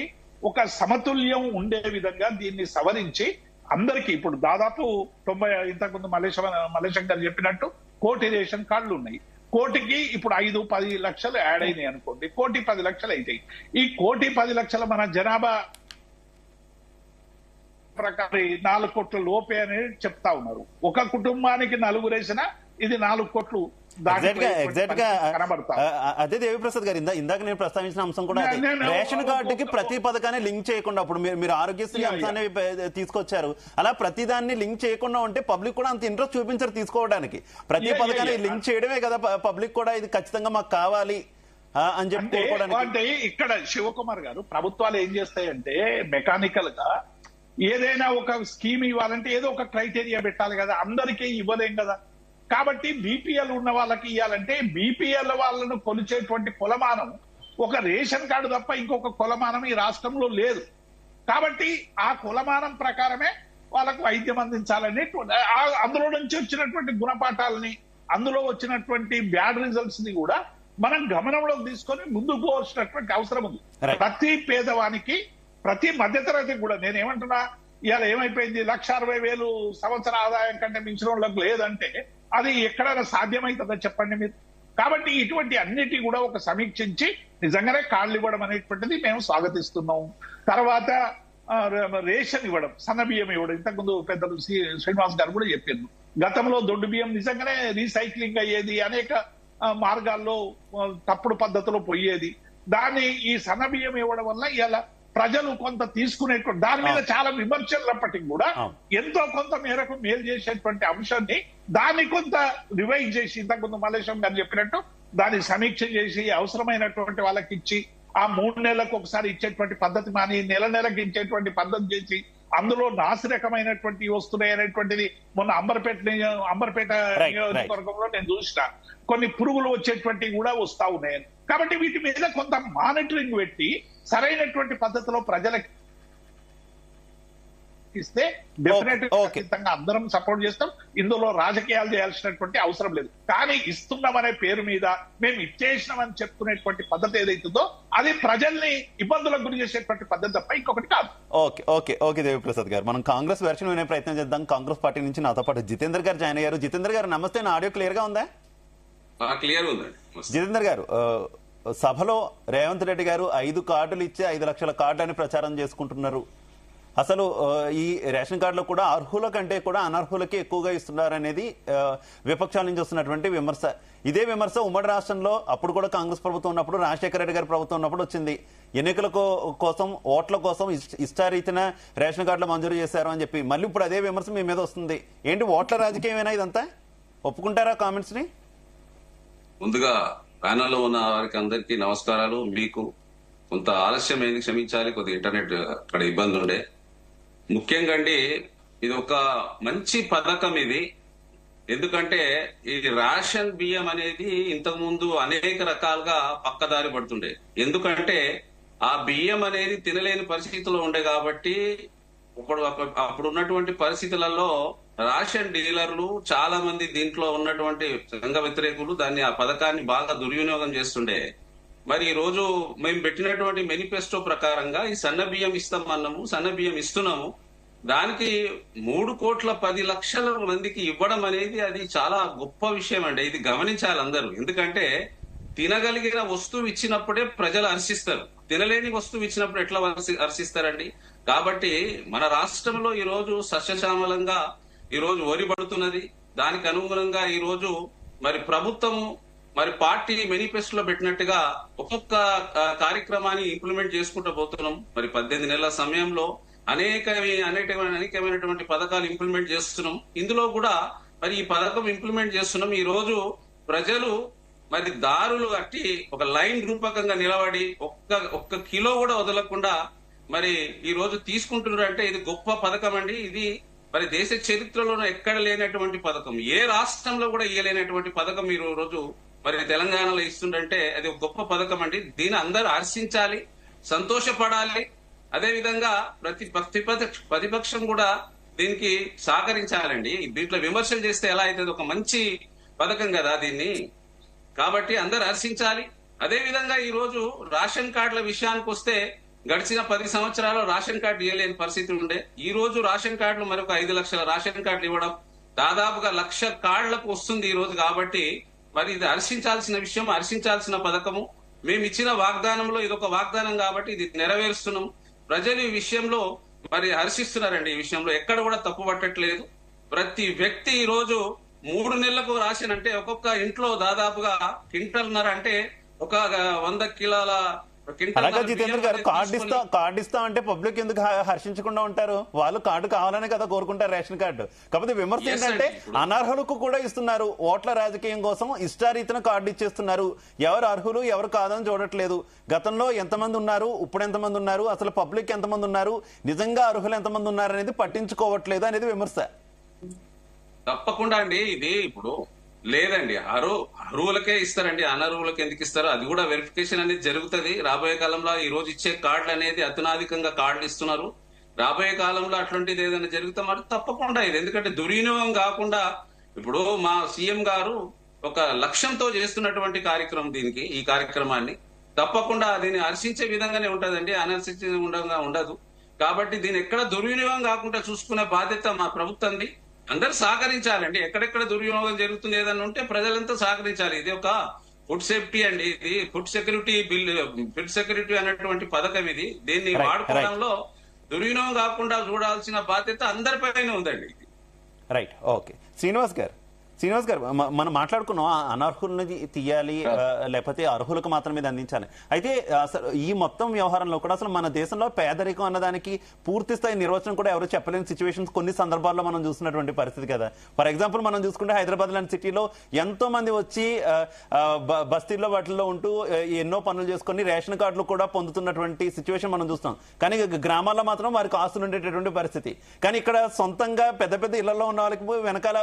ఒక సమతుల్యం ఉండే విధంగా దీన్ని సవరించి అందరికీ, ఇప్పుడు దాదాపు 90, ఇంతకుముందు మల్లేశం గారు చెప్పినట్టు 1 కోటి రేషన్ కార్డులు ఉన్నాయి. కోటికి ఇప్పుడు 5-10 లక్షలు యాడ్ అయినాయి అనుకోండి, 1,10 లక్షలు అవుతాయి. ఈ 1,10 మన జనాభా ప్రకారం 4 కోట్ల లోపే అనేది చెప్తా ఉన్నారు. ఒక కుటుంబానికి 4 వేసినా ఇది 4 కోట్లు
ఎగ్జాక్ట్ గా అదే దేవిప్రసాద్ గారు ఇందాక నేను ప్రస్తావించిన అంశం కూడా అదే. రేషన్ కార్డుకి ప్రతి పథకాన్ని లింక్ చేయకుండా, అప్పుడు మీరు ఆరోగ్యశ్రీ అంశాన్ని తీసుకొచ్చారు, అలా ప్రతిదాన్ని లింక్ చేయకుండా ఉంటే పబ్లిక్ కూడా అంత ఇంట్రెస్ట్ చూపించారు తీసుకోవడానికి. ప్రతి పథకాన్ని లింక్ చేయడమే కదా పబ్లిక్ కూడా ఇది ఖచ్చితంగా మాకు కావాలి అని చెప్పి కోరుకోవడానికి.
అంటే ఇక్కడ శివకుమార్ గారు, ప్రభుత్వాలు ఏం చేస్తాయంటే మెకానికల్ గా ఏదైనా ఒక స్కీమ్ ఇవ్వాలంటే ఏదో ఒక క్రైటీరియా పెట్టాలి కదా, అందరికీ ఇవ్వలేం కదా. కాబట్టి బీపీఎల్ ఉన్న వాళ్ళకి ఇవ్వాలంటే బీపీఎల్ వాళ్ళను కొలిచేటువంటి కొలమానం ఒక రేషన్ కార్డు తప్ప ఇంకొక కొలమానం ఈ రాష్ట్రంలో లేదు. కాబట్టి ఆ కొలమానం ప్రకారమే వాళ్ళకు వైద్యం అందించాలని, అందులో నుంచి వచ్చినటువంటి గుణపాఠాలని, అందులో వచ్చినటువంటి బ్యాడ్ రిజల్ట్స్ ని కూడా మనం గమనంలోకి తీసుకొని ముందుకు పోవాల్సినటువంటి అవసరం ఉంది. ప్రతి పేదవానికి, ప్రతి మధ్యతరగతికి కూడా నేనేమంటున్నా, ఇవాళ ఏమైపోయింది, 1,60,000 సంవత్సర ఆదాయం కంటే మించిన వాళ్ళకి లేదంటే అది ఎక్కడైనా సాధ్యమవుతుందో చెప్పండి మీరు. కాబట్టి ఇటువంటి అన్నిటి కూడా ఒక సమీక్షించి నిజంగానే కార్డులు ఇవ్వడం అనేటువంటిది మేము స్వాగతిస్తున్నాం. తర్వాత రేషన్ ఇవ్వడం, సన్న బియ్యం ఇవ్వడం, ఇంతకుముందు పెద్దలు శ్రీనివాస్ గారు కూడా చెప్పారు. గతంలో దొడ్డు బియ్యం నిజంగానే రీసైక్లింగ్ అయ్యేది, అనేక మార్గాల్లో తప్పుడు పద్ధతిలో పోయేది. దాన్ని ఈ సన్న బియ్యం ఇవ్వడం వల్ల ఇలా ప్రజలు కొంత తీసుకునేటువంటి, దాని మీద చాలా విమర్శలున్నప్పటికీ కూడా ఎంతో కొంత మేరకు మేలు చేసేటువంటి అంశాన్ని దాన్ని కొంత రివైజ్ చేసి, ఇంతకుముందు మల్లేశం గారు చెప్పినట్టు దాన్ని సమీక్ష చేసి అవసరమైనటువంటి వాళ్ళకి ఇచ్చి ఆ 3 నెలలకు ఒకసారి ఇచ్చేటువంటి పద్ధతి మాని నెలకు ఇచ్చేటువంటి పద్ధతి చేసి అందులో నాసిరకమైనటువంటి వస్తున్నాయి అనేటువంటిది మొన్న అంబర్పేట
Right.
నియోజకవర్గంలో నేను చూసిన కొన్ని పురుగులు వచ్చేటువంటివి కూడా వస్తా ఉన్నాయి. కాబట్టి వీటి మీద కొంత మానిటరింగ్ పెట్టి సరైనటువంటి పద్ధతిలో ప్రజలకు ఇస్తే డెఫినెట్
Okay.
ఖచ్చితంగా అందరం సపోర్ట్ చేస్తాం. ఇందులో రాజకీయాలు చేయాల్సినటువంటి అవసరం లేదు. కానీ ఇస్తున్నామనే పేరు మీద మేము ఇచ్చేసినామని చెప్పుకునేటువంటి పద్ధతి ఏదైతుందో అది ప్రజల్ని ఇబ్బందులకు గురి చేసేటువంటి పద్ధతి తప్ప ఇంకొకటి కాదు.
ఓకే ఓకే ఓకే దేవిప్రసాద్ గారు, మనం కాంగ్రెస్ వెర్షన్ వినే ప్రయత్నం చేద్దాం. కాంగ్రెస్ పార్టీ నుంచి నాతో పాటు జితేందర్ గారు జాయిన్ అయ్యారు. జితేందర్ గారు నమస్తే, నా ఆడియో క్లియర్ గా ఉందా?
క్లియర్ ఉందండి.
జితేందర్ గారు, సభలో రేవంత్ రెడ్డి గారు 5 కార్డులు ఇచ్చి 5 లక్షల కార్డు అని ప్రచారం చేసుకుంటున్నారు. అసలు ఈ రేషన్ కార్డులో కూడా అర్హుల కంటే కూడా అనర్హులకి ఎక్కువగా ఇస్తున్నారనేది విపక్షాల నుంచి వస్తున్నటువంటి విమర్శ. ఇదే విమర్శ ఉమ్మడి రాష్ట్రంలో అప్పుడు కూడా కాంగ్రెస్ ప్రభుత్వం ఉన్నప్పుడు, రాజశేఖర రెడ్డి గారి ప్రభుత్వం ఉన్నప్పుడు వచ్చింది. ఎన్నికల కోసం, ఓట్ల కోసం ఇష్టారీతిన రేషన్ కార్డులు మంజూరు చేశారు అని చెప్పి మళ్ళీ ఇప్పుడు అదే విమర్శ మీ మీద వస్తుంది. ఏంటి ఓట్ల రాజకీయమేనా ఇదంతా? ఒప్పుకుంటారా కామెంట్స్ ని?
ముందుగా ప్యానల్లో ఉన్న వారికి అందరికీ నమస్కారాలు. మీకు కొంత ఆలస్యమైంది, క్షమించాలి. కొద్దిగా ఇంటర్నెట్ అక్కడ ఇబ్బంది ఉండే. ముఖ్యంగా అండి, ఇది ఒక మంచి పథకం ఇది. ఎందుకంటే ఈ రేషన్ బియ్యం అనేది ఇంతకు ముందు అనేక రకాలుగా పక్కదారి పడుతుండే. ఎందుకంటే ఆ బియ్యం అనేది తినలేని పరిస్థితిలో ఉండే కాబట్టి అప్పుడు ఉన్నటువంటి పరిస్థితులలో రేషన్ డీలర్లు చాలా మంది, దీంట్లో ఉన్నటువంటి సంఘ వ్యతిరేకులు దాన్ని, ఆ పథకాన్ని బాగా దుర్వినియోగం చేస్తుండే. మరి ఈ రోజు మేము పెట్టినటువంటి మేనిఫెస్టో ప్రకారంగా ఈ సన్న బియ్యం ఇస్తామన్నాము, సన్న బియ్యం ఇస్తున్నాము. దానికి 3,10,00,000 మందికి ఇవ్వడం అనేది అది చాలా గొప్ప విషయం అండి. ఇది గమనించాలి అందరూ. ఎందుకంటే తినగలిగిన వస్తువు ఇచ్చినప్పుడే ప్రజలు హర్షిస్తారు. తినలేని వస్తువు ఇచ్చినప్పుడు ఎట్లా హర్షిస్తారండి? కాబట్టి మన రాష్ట్రంలో ఈ రోజు సస్యశ్యామలంగా ఈ రోజు వరి పడుతున్నది. దానికి అనుగుణంగా ఈ రోజు మరి ప్రభుత్వము, మరి పార్టీ మేనిఫెస్టోలో పెట్టినట్టుగా ఒక్కొక్క కార్యక్రమాన్ని ఇంప్లిమెంట్ చేసుకుంటూ పోతున్నాం. మరి 18 నెలల సమయంలో అనేకమైనటువంటి పథకాలు ఇంప్లిమెంట్ చేస్తున్నాం. ఇందులో కూడా మరి ఈ పథకం ఇంప్లిమెంట్ చేస్తున్నాం. ఈ రోజు ప్రజలు మరి దారులు కట్టి ఒక లైన్ రూపకంగా నిలబడి ఒక్క కిలో కూడా వదలకుండా మరి ఈ రోజు తీసుకుంటున్నారు. అంటే ఇది గొప్ప పథకం అండి. ఇది మరి దేశ చరిత్రలోనూ ఎక్కడ లేనటువంటి పథకం, ఏ రాష్ట్రంలో కూడా ఇయ్యలేనటువంటి పథకం ఈ రోజు మరి తెలంగాణలో ఇస్తుందంటే అది ఒక గొప్ప పథకం అండి. దీన్ని అందరూ హర్షించాలి, సంతోషపడాలి. అదే విధంగా ప్రతిపక్షం కూడా దీనికి సహకరించాలండి. దీంట్లో విమర్శలు చేస్తే ఎలా అవుతుంది? ఒక మంచి పథకం కదా దీన్ని. కాబట్టి అందరూ హర్షించాలి. అదే విధంగా ఈ రోజు రేషన్ కార్డుల విషయానికి వస్తే గడిచిన 10 సంవత్సరాలు రేషన్ కార్డు ఇవ్వలేని పరిస్థితి ఉండే. ఈ రోజు రేషన్ కార్డులు మరొక 5 లక్షల రేషన్ కార్డులు ఇవ్వడం, దాదాపుగా 1,00,000 కార్డులకు వస్తుంది ఈ రోజు. కాబట్టి మరి ఇది హర్షించాల్సిన విషయం, హర్షించాల్సిన పథకము. మేము ఇచ్చిన వాగ్దానంలో ఇది ఒక వాగ్దానం కాబట్టి ఇది నెరవేరుస్తున్నాం. ప్రజలు ఈ విషయంలో మరి హర్షిస్తున్నారండి. ఈ విషయంలో ఎక్కడ కూడా తప్పు పట్టట్లేదు. ప్రతి వ్యక్తి ఈ రోజు 3 నెలలకు రేషన్ అంటే ఒక్కొక్క ఇంట్లో దాదాపుగా క్వింటల్‌న్నర అంటే ఒక 100 కిలోల.
అలాగే జితేంద్ర గారు, కార్డు ఇస్తా అంటే పబ్లిక్ ఎందుకు హర్షించకుండా ఉంటారు? వాళ్ళు కార్డు కావాలనే కదా కోరుకుంటారు రేషన్ కార్డు. కాకపోతే విమర్శ ఏంటంటే అనర్హులకు కూడా ఇస్తున్నారు. ఓట్ల రాజకీయం కోసం ఇష్టారీతిన కార్డు ఇచ్చేస్తున్నారు. ఎవరు అర్హులు ఎవరు కాదని చూడట్లేదు. గతంలో ఎంతమంది ఉన్నారు, ఇప్పుడు ఎంతమంది ఉన్నారు, అసలు పబ్లిక్ ఎంతమంది ఉన్నారు, నిజంగా అర్హులు ఎంతమంది ఉన్నారు అనేది పట్టించుకోవట్లేదు అనేది విమర్శ.
తప్పకుండా అండి. ఇది ఇప్పుడు లేదండి, అర్హులకే ఇస్తారండి, అనర్హులకి ఎందుకు ఇస్తారు? అది కూడా వెరిఫికేషన్ అనేది జరుగుతుంది రాబోయే కాలంలో. ఈ రోజు ఇచ్చే కార్డులు అనేది అత్యధికంగా కార్డులు ఇస్తున్నారు. రాబోయే కాలంలో అట్లాంటిది ఏదైనా జరిగితే మరి తప్పకుండా ఇది, ఎందుకంటే దుర్వినియోగం కాకుండా ఇప్పుడు మా సీఎం గారు ఒక లక్ష్యంతో చేస్తున్నటువంటి కార్యక్రమం దీనికి, ఈ కార్యక్రమాన్ని తప్పకుండా దీన్ని హర్షించే విధంగానే ఉంటదండి, అనర్షించే విధంగా ఉండదు. కాబట్టి దీన్ని ఎక్కడ దుర్వినియోగం కాకుండా చూసుకునే బాధ్యత మా ప్రభుత్వంది. అందరూ సహకరించాలండి. ఎక్కడెక్కడ దుర్వినియోగం జరుగుతుంది ఏదన్నా ఉంటే ప్రజలంతా సహకరించాలి. ఇది ఒక ఫుడ్ సేఫ్టీ అండి, ఇది ఫుడ్ సెక్యూరిటీ అనేటువంటి పథకం ఇది. దీన్ని వాడుకోవడంలో దుర్వినియోగం కాకుండా చూడాల్సిన బాధ్యత అందరిపైన ఉందండి.
Right, okay. శ్రీనివాస్ గారు, శ్రీనివాస్ గారు మనం మాట్లాడుకున్నాం అనర్హులని తీయాలి లేకపోతే అర్హులకు మాత్రమే అందించాలి. అయితే అసలు ఈ మొత్తం వ్యవహారంలో కూడా అసలు మన దేశంలో పేదరికం అన్నదానికి పూర్తి స్థాయి నిర్వచనం కూడా ఎవరు చెప్పలేని సిచ్యువేషన్స్ కొన్ని సందర్భాల్లో మనం చూస్తున్నటువంటి పరిస్థితి కదా. ఫర్ ఎగ్జాంపుల్ మనం చూసుకుంటే హైదరాబాద్ లాంటి సిటీలో ఎంతో మంది వచ్చి బస్తీల్లో వాటిల్లో ఉంటూ ఎన్నో పనులు చేసుకొని రేషన్ కార్డులు కూడా పొందుతున్నటువంటి సిచ్యువేషన్ మనం చూస్తాం. కానీ గ్రామాల్లో మాత్రం వారికి ఆస్తులు ఉండేటటువంటి పరిస్థితి. కానీ ఇక్కడ సొంతంగా పెద్ద పెద్ద ఇళ్లలో ఉన్న వాళ్ళకి వెనకాల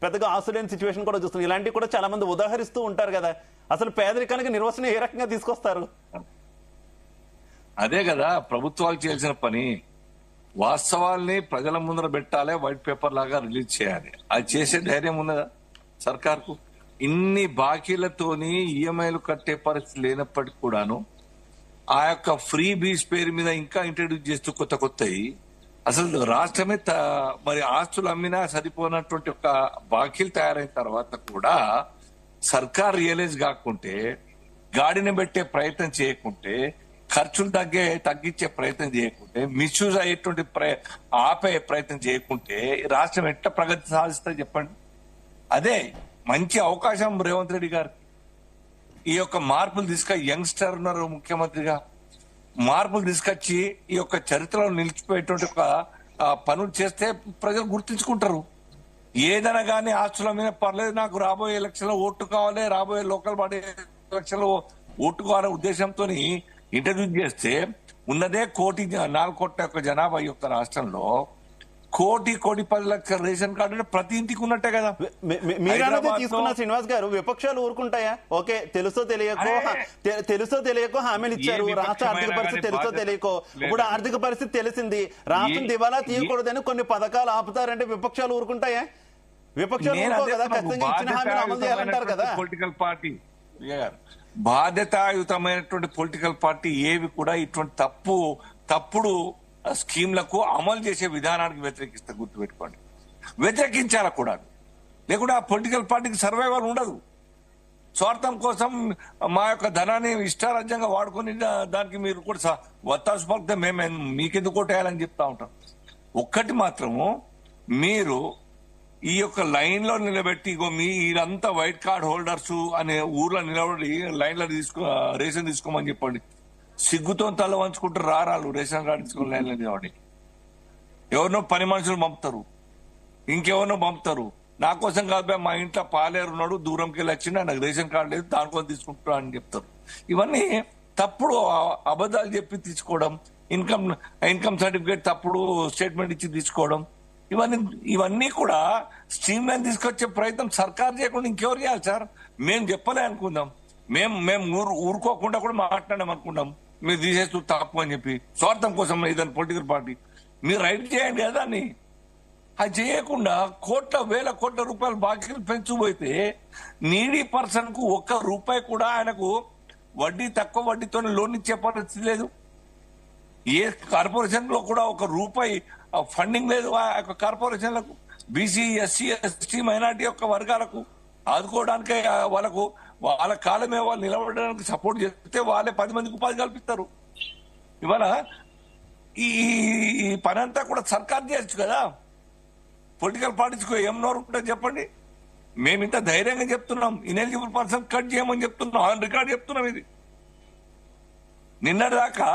పెద్దగా ఆస్తులు సిచ్యువేషన్ కూడా చూస్తుంది. ఇలాంటివి కూడా చాలా మంది ఉదాహరిస్తూ ఉంటారు కదా. అసలు పేదరికానికి నిర్వచనం ఏ రకంగా తీసుకొస్తారు?
అదే కదా ప్రభుత్వాలు చేయాల్సిన పని. వాస్తవాల్ని ప్రజల ముందర పెట్టాలి, వైట్ పేపర్ లాగా రిలీజ్ చేయాలి. అది చేసే ధైర్యం ఉన్నదా సర్కార్కు? ఇన్ని బాకీలతోని ఈఎంఐలు కట్టే పరిస్థితి లేనప్పటికీ కూడాను ఆ యొక్క ఫ్రీ బీస్ పేరు మీద ఇంకా ఇంట్రడ్యూస్ చేస్తూ కొత్తవి అసలు రాష్ట్రమే మరి ఆస్తులు అమ్మినా సరిపోనటువంటి ఒక బాకీలు తయారైన తర్వాత కూడా సర్కార్ రియలైజ్ కాకుంటే, గాడిని పెట్టే ప్రయత్నం చేయకుంటే, ఖర్చులు తగ్గించే ప్రయత్నం చేయకుంటే, మిస్యూజ్ అయ్యేటువంటి ఆపే ప్రయత్నం చేయకుంటే రాష్ట్రం ఎట్లా ప్రగతి సాధిస్తా చెప్పండి. అదే మంచి అవకాశం రేవంత్ రెడ్డి గారు ఈ యొక్క మార్పులు యంగ్స్టర్ ఉన్నారు ముఖ్యమంత్రిగా, మార్పులు తీసుకొచ్చి ఈ యొక్క చరిత్రలో నిలిచిపోయేటువంటి ఒక పనులు చేస్తే ప్రజలు గుర్తించుకుంటారు. ఏదైనా కానీ ఆస్తుల మీద పర్లేదు, నాకు రాబోయే ఎలక్షన్ లో ఓటు కావాలి, రాబోయే లోకల్ బాడీ ఎలక్షన్ లో ఓటు కావాలనే ఉద్దేశంతో ఇంట్రడ్యూస్ చేస్తే ఉన్నదే 4 కోట్ల యొక్క జనాభా యొక్క రాష్ట్రంలో 1,10 లక్షల రేషన్ కార్డు ప్రతి ఇంటికి ఉన్నట్టే కదా.
మీరన్నది తీసుకున్న శ్రీనివాస్ గారు, విపక్షాలు ఊరుకుంటాయా? ఓకే, తెలుసో తెలియకో హామీలు ఇచ్చారు. రాష్ట్ర ఆర్థిక పరిస్థితి తెలుసో తెలియకో, ఇప్పుడు ఆర్థిక పరిస్థితి తెలిసింది, రాష్ట్రం దివాలా తీయకూడదని కొన్ని పథకాలు ఆపుతారంటే విపక్షాలు ఊరుకుంటాయా? విపక్షాలు కదా, ఖచ్చితంగా ఇచ్చిన హామీలు అమలు చేయాలంటారు కదా.
పొలిటికల్ పార్టీ బాధ్యతాయుతమైనటువంటి పొలిటికల్ పార్టీ ఏవి కూడా ఇటువంటి తప్పుడు స్కీమ్లకు అమలు చేసే విధానానికి వ్యతిరేకిస్తే గుర్తుపెట్టుకోండి. వ్యతిరేకించాల కూడా, లేకుంటే ఆ పొలిటికల్ పార్టీకి సర్వైవల్ ఉండదు. స్వార్థం కోసం మా యొక్క ధనాన్ని ఇష్టారాజ్యంగా వాడుకొని దానికి మీరు కూడా వత్తాసు పలికితే మేము మీకెందుకు కొట్టేయాలని చెప్తా ఉంటాం. ఒక్కటి మాత్రము, మీరు ఈ యొక్క లైన్ లో నిలబెట్టి వీళ్ళంతా వైట్ కార్డ్ హోల్డర్స్ అనే ఊర్లో నిలబడి లైన్లో రేషన్ తీసుకోమని చెప్పండి. సిగ్గుతో తల వంచుకుంటారు రారాలు రేషన్ కార్డు తీసుకుని లైన్లో నిలబడి. ఎవరినో పని మనుషులు పంపుతారు, ఇంకెవరినో పంపుతారు. నా కోసం కాదు, మా ఇంట్లో పాలేరు ఉన్నాడు, దూరంకి వెళ్ళి వచ్చిండు, నాకు రేషన్ కార్డు లేదు, దానికోసం తీసుకుంటా అని చెప్తారు. ఇవన్నీ తప్పుడు అబద్ధాలు చెప్పి తీసుకోవడం, ఇన్కమ్ సర్టిఫికేట్ తప్పుడు స్టేట్మెంట్ ఇచ్చి తీసుకోవడం, ఇవన్నీ కూడా స్ట్రీమ్ లైన్ తీసుకొచ్చే ప్రయత్నం సర్కార్ చేయకుండా ఇంకెవరు చేయాలి సార్? మేము చెప్పలే అనుకుందాం, మేము ఊరుకోకుండా కూడా మాట్లాడాం అనుకుంటాం. మీరు తీసేస్తూ తప్పు అని చెప్పి స్వార్థం కోసం ఏదైనా పొలిటికల్ పార్టీ మీరు రైట్ చేయండి కదా అని. అది చేయకుండా వేల కోట్ల రూపాయలు బాకీలు పెంచుపోతే నీడీ పర్సన్ కు ₹1 కూడా ఆయనకు తక్కువ వడ్డీతో లోన్ ఇచ్చే పరిస్థితి లేదు. ఏ కార్పొరేషన్ లో కూడా ₹1 ఫండింగ్ లేదు. ఆ యొక్క కార్పొరేషన్లకు బీసీ, ఎస్సీ, ఎస్టీ, మైనార్టీ యొక్క వర్గాలకు ఆదుకోవడానికి వాళ్ళ కాలమే వాళ్ళు నిలబడడానికి సపోర్ట్ చేస్తే వాళ్ళే 10 మందికి ఉపాధి కల్పిస్తారు. ఇవాళ ఈ పని అంతా కూడా సర్కార్ చేయొచ్చు కదా. పొలిటికల్ పార్టీస్కి ఏం నోరు ఉంటుందో చెప్పండి. మేము ఇంత ధైర్యంగా చెప్తున్నాం, ఇనెలిజిబుల్ పర్సన్ కట్ చేయమని చెప్తున్నాం, ఆన్ రికార్డ్ చెప్తున్నాం. ఇది నిన్నటిదాకా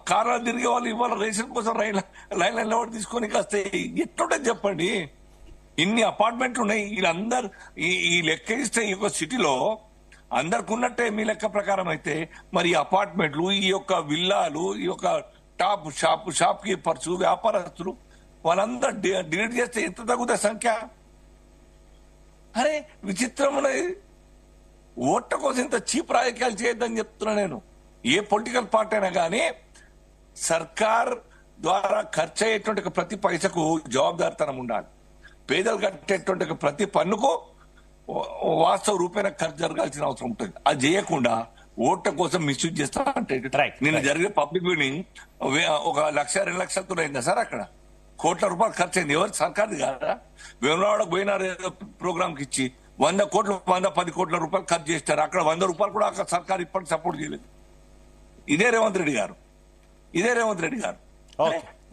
కార్లు తిరిగే వాళ్ళు ఇవాళ రేషన్ కోసం లైన్ నిలబడి తీసుకొని కాస్త ఎట్లుంటుంది చెప్పండి. ఇన్ని అపార్ట్మెంట్లు ఉన్నాయి. వీళ్ళందరూ ఈ లెక్క ఇస్తే ఈ యొక్క సిటీలో అందరికి ఉన్నట్టే మీ లెక్క ప్రకారం అయితే మరి ఈ అపార్ట్మెంట్లు, ఈ యొక్క విల్లాలు, ఈ యొక్క షాప్ కీపర్స్, వ్యాపారస్తులు వాళ్ళందరూ డిలీట్ చేస్తే ఎంత తగ్గుతుంది సంఖ్య? అరే విచిత్రం ఉన్నది. ఓట్ల కోసం ఇంత చీప్ రాజకీయాలు చేయొద్దని చెప్తున్నా నేను. ఏ పొలిటికల్ పార్టీ అయినా కానీ సర్కార్ ద్వారా ఖర్చు అయ్యేటువంటి ప్రతి పైసకు జవాబుదారితనం ఉండాలి. పేదలు కట్టేటువంటి ప్రతి పన్నుకు వాస్తవ రూపాయన ఖర్చు జరగాల్సిన అవసరం ఉంటుంది. అది చేయకుండా ఓట్ల కోసం మిస్యూజ్ చేస్తా అంటే నిన్న జరిగే పబ్లిక్ మీటింగ్ 1 లక్ష 2 లక్షలతో అయిందా సార్? అక్కడ కోట్ల రూపాయలు ఖర్చు అయింది. ఎవరు? సర్కార్ది కాదా? వేమలవాడకు పోయినారు ప్రోగ్రామ్ కి ఇచ్చి 100 కోట్లు 110 కోట్ల రూపాయలు ఖర్చు చేస్తారు. అక్కడ 100 రూపాయలు కూడా అక్కడ సర్కార్ ఇప్పటికి సపోర్ట్ చేయలేదు. ఇదే రేవంత్ రెడ్డి గారు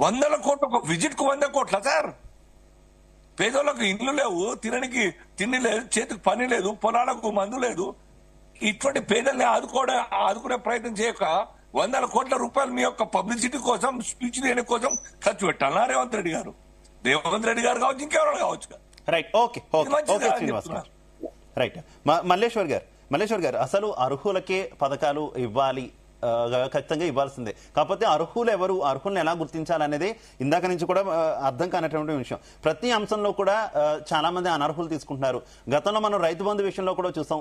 100 కోట్లు, ఒక విజిట్ కు 100 కోట్ల సార్? పేదోళ్ళకు ఇండ్లు లేవు, తినడానికి తిండి లేదు, చేతికి పని లేదు, పొలాలకు మందు లేదు. ఇటువంటి పేదల్ని ఆదుకునే ప్రయత్నం చేయక 100 కోట్ల రూపాయలు మీ యొక్క పబ్లిసిటీ కోసం, స్పీచ్ దేని కోసం ఖర్చు పెట్టాలన్నా రేవంత్ రెడ్డి గారు కావచ్చు, ఇంకెవరైనా కావచ్చు.
Right, okay okay okay Srinivas గారు. రైట్, మల్లేశ్వర్ గారు అసలు అర్హులకే పథకాలు ఇవ్వాలి, ఖచ్చితంగా ఇవ్వాల్సిందే. కాకపోతే అర్హులు ఎవరు, అర్హుల్ని ఎలా గుర్తించాలనేది ఇందాక నుంచి కూడా అర్థం కానటువంటి విషయం. ప్రతి అంశంలో కూడా చాలా మంది అనర్హులు తీసుకుంటున్నారు. గతంలో మనం రైతు బంధు విషయంలో కూడా చూసాం.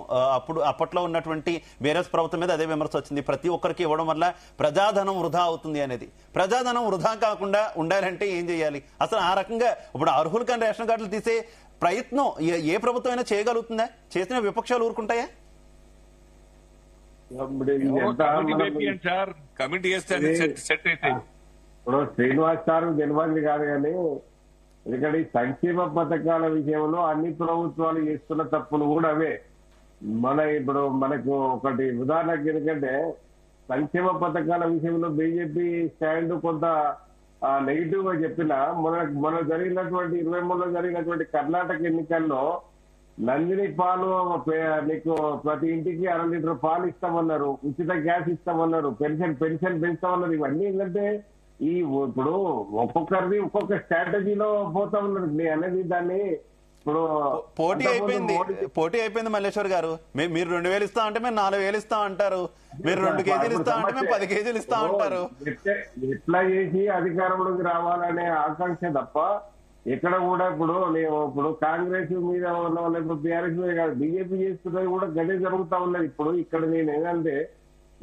అప్పట్లో ఉన్నటువంటి బీఆర్ఎస్ ప్రభుత్వం మీద అదే విమర్శ వచ్చింది. ప్రతి ఒక్కరికి ఇవ్వడం వల్ల ప్రజాధనం వృధా అవుతుంది అనేది. ప్రజాధనం వృధా కాకుండా ఉండాలంటే ఏం చేయాలి? అసలు ఆ రకంగా ఇప్పుడు అర్హులు కానీ రేషన్ కార్డులు తీసే ప్రయత్నం ఏ ప్రభుత్వం అయినా చేయగలుగుతుందా? చేసిన విపక్షాలు ఊరుకుంటాయా?
కమిటీ చేస్తే సెట్ అయితే
ఇప్పుడు శ్రీనివాస్ సార్ గెలవాలి కాదు కానీ, ఎందుకంటే ఈ సంక్షేమ పథకాల విషయంలో అన్ని ప్రభుత్వాలు చేస్తున్న తప్పులు కూడా అవే. ఇప్పుడు మనకు ఒకటి ఉదాహరణకి ఎందుకంటే సంక్షేమ పథకాల విషయంలో బీజేపీ స్టాండ్ కొంత నెగిటివ్ గా చెప్పిన మన జరిగినటువంటి 23లో జరిగినటువంటి కర్ణాటక ఎన్నికల్లో నందిని పాలు నీకు ప్రతి ఇంటికి 1/2 లీటర్ పాలు ఇస్తామన్నారు, ఉచిత గ్యాస్ ఇస్తామన్నారు, పెన్షన్ పెంచుతామన్నారు. ఇవన్నీ ఏంటంటే ఇప్పుడు ఒక్కొక్కరిది ఒక్కొక్క స్ట్రాటజీలో పోతా ఉన్నారు. నేను అనేది దాన్ని ఇప్పుడు
పోటీ అయిపోయింది మల్లేశ్వర్ గారు. మీరు 2000 ఇస్తాం అంటే మేము 4000 ఇస్తాం అంటారు, మీరు 2 కేజీలు ఇస్తాం అంటే మేము 10 కేజీలు ఇస్తాం అంటారు.
ఎట్లా చేసి అధికారంలోకి రావాలనే ఆకాంక్ష తప్ప ఎక్కడ కూడా ఇప్పుడు కాంగ్రెస్ మీద లేకపోతే బీఆర్ఎస్ మీద కాదు, బీజేపీ చేస్తున్నది కూడా గదే జరుగుతా ఉన్నది. ఇప్పుడు ఇక్కడ నేను ఏంటంటే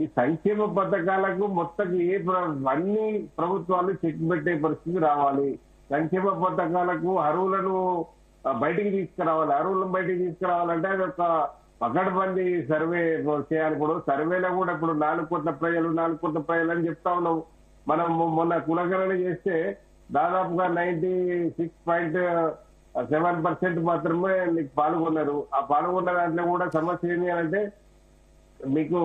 ఈ సంక్షేమ పథకాలకు మొత్తం అన్ని ప్రభుత్వాలు చెక్ పెట్టే పరిస్థితి రావాలి. సంక్షేమ పథకాలకు అర్హులను బయటికి తీసుకురావాలంటే అది ఒక పకడ్బందీ సర్వే చేయాలి. ఇప్పుడు సర్వేలో కూడా ఇప్పుడు 4 కోట్ల ప్రజలు అని చెప్తా ఉన్నాం. మనం మొన్న కులగణన చేస్తే దాదాపుగా 96.7% మాత్రమే మీకు పాల్గొన్నారు. ఆ పాల్గొన్న దాంట్లో కూడా సమస్య ఏంటి అంటే మీకు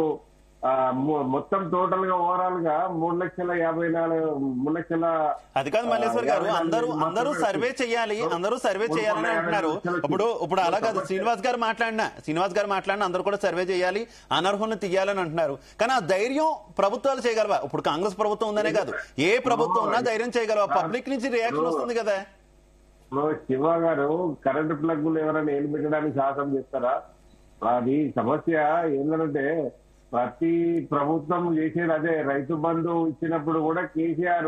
మొత్తం టోటల్ గా ఓవరాల్ గా 3,54,000
అది కాదు మల్లేశ్వర్ గారు, అందరూ సర్వే చేయాలి అని అంటున్నారు. ఇప్పుడు అలా కాదు. శ్రీనివాస్ గారు మాట్లాడినా అందరూ కూడా సర్వే చేయాలి, అనర్హులను తీయాలని అంటున్నారు. కానీ ఆ ధైర్యం ప్రభుత్వాలు చేయగలవా? ఇప్పుడు కాంగ్రెస్ ప్రభుత్వం ఉందనే కాదు, ఏ ప్రభుత్వం ఉన్నా ధైర్యం చేయగలవా? పబ్లిక్ నుంచి రియాక్షన్ వస్తుంది కదా.
శివ గారు కరెంటు ప్లగ్గులు ఎవరైనా ఏలు పెట్టడానికి సాహసం చేస్తారా? అది సమస్య ఏంటంటే ప్రతి ప్రభుత్వం చేసేది అదే. రైతు బంధు ఇచ్చినప్పుడు కూడా కేసీఆర్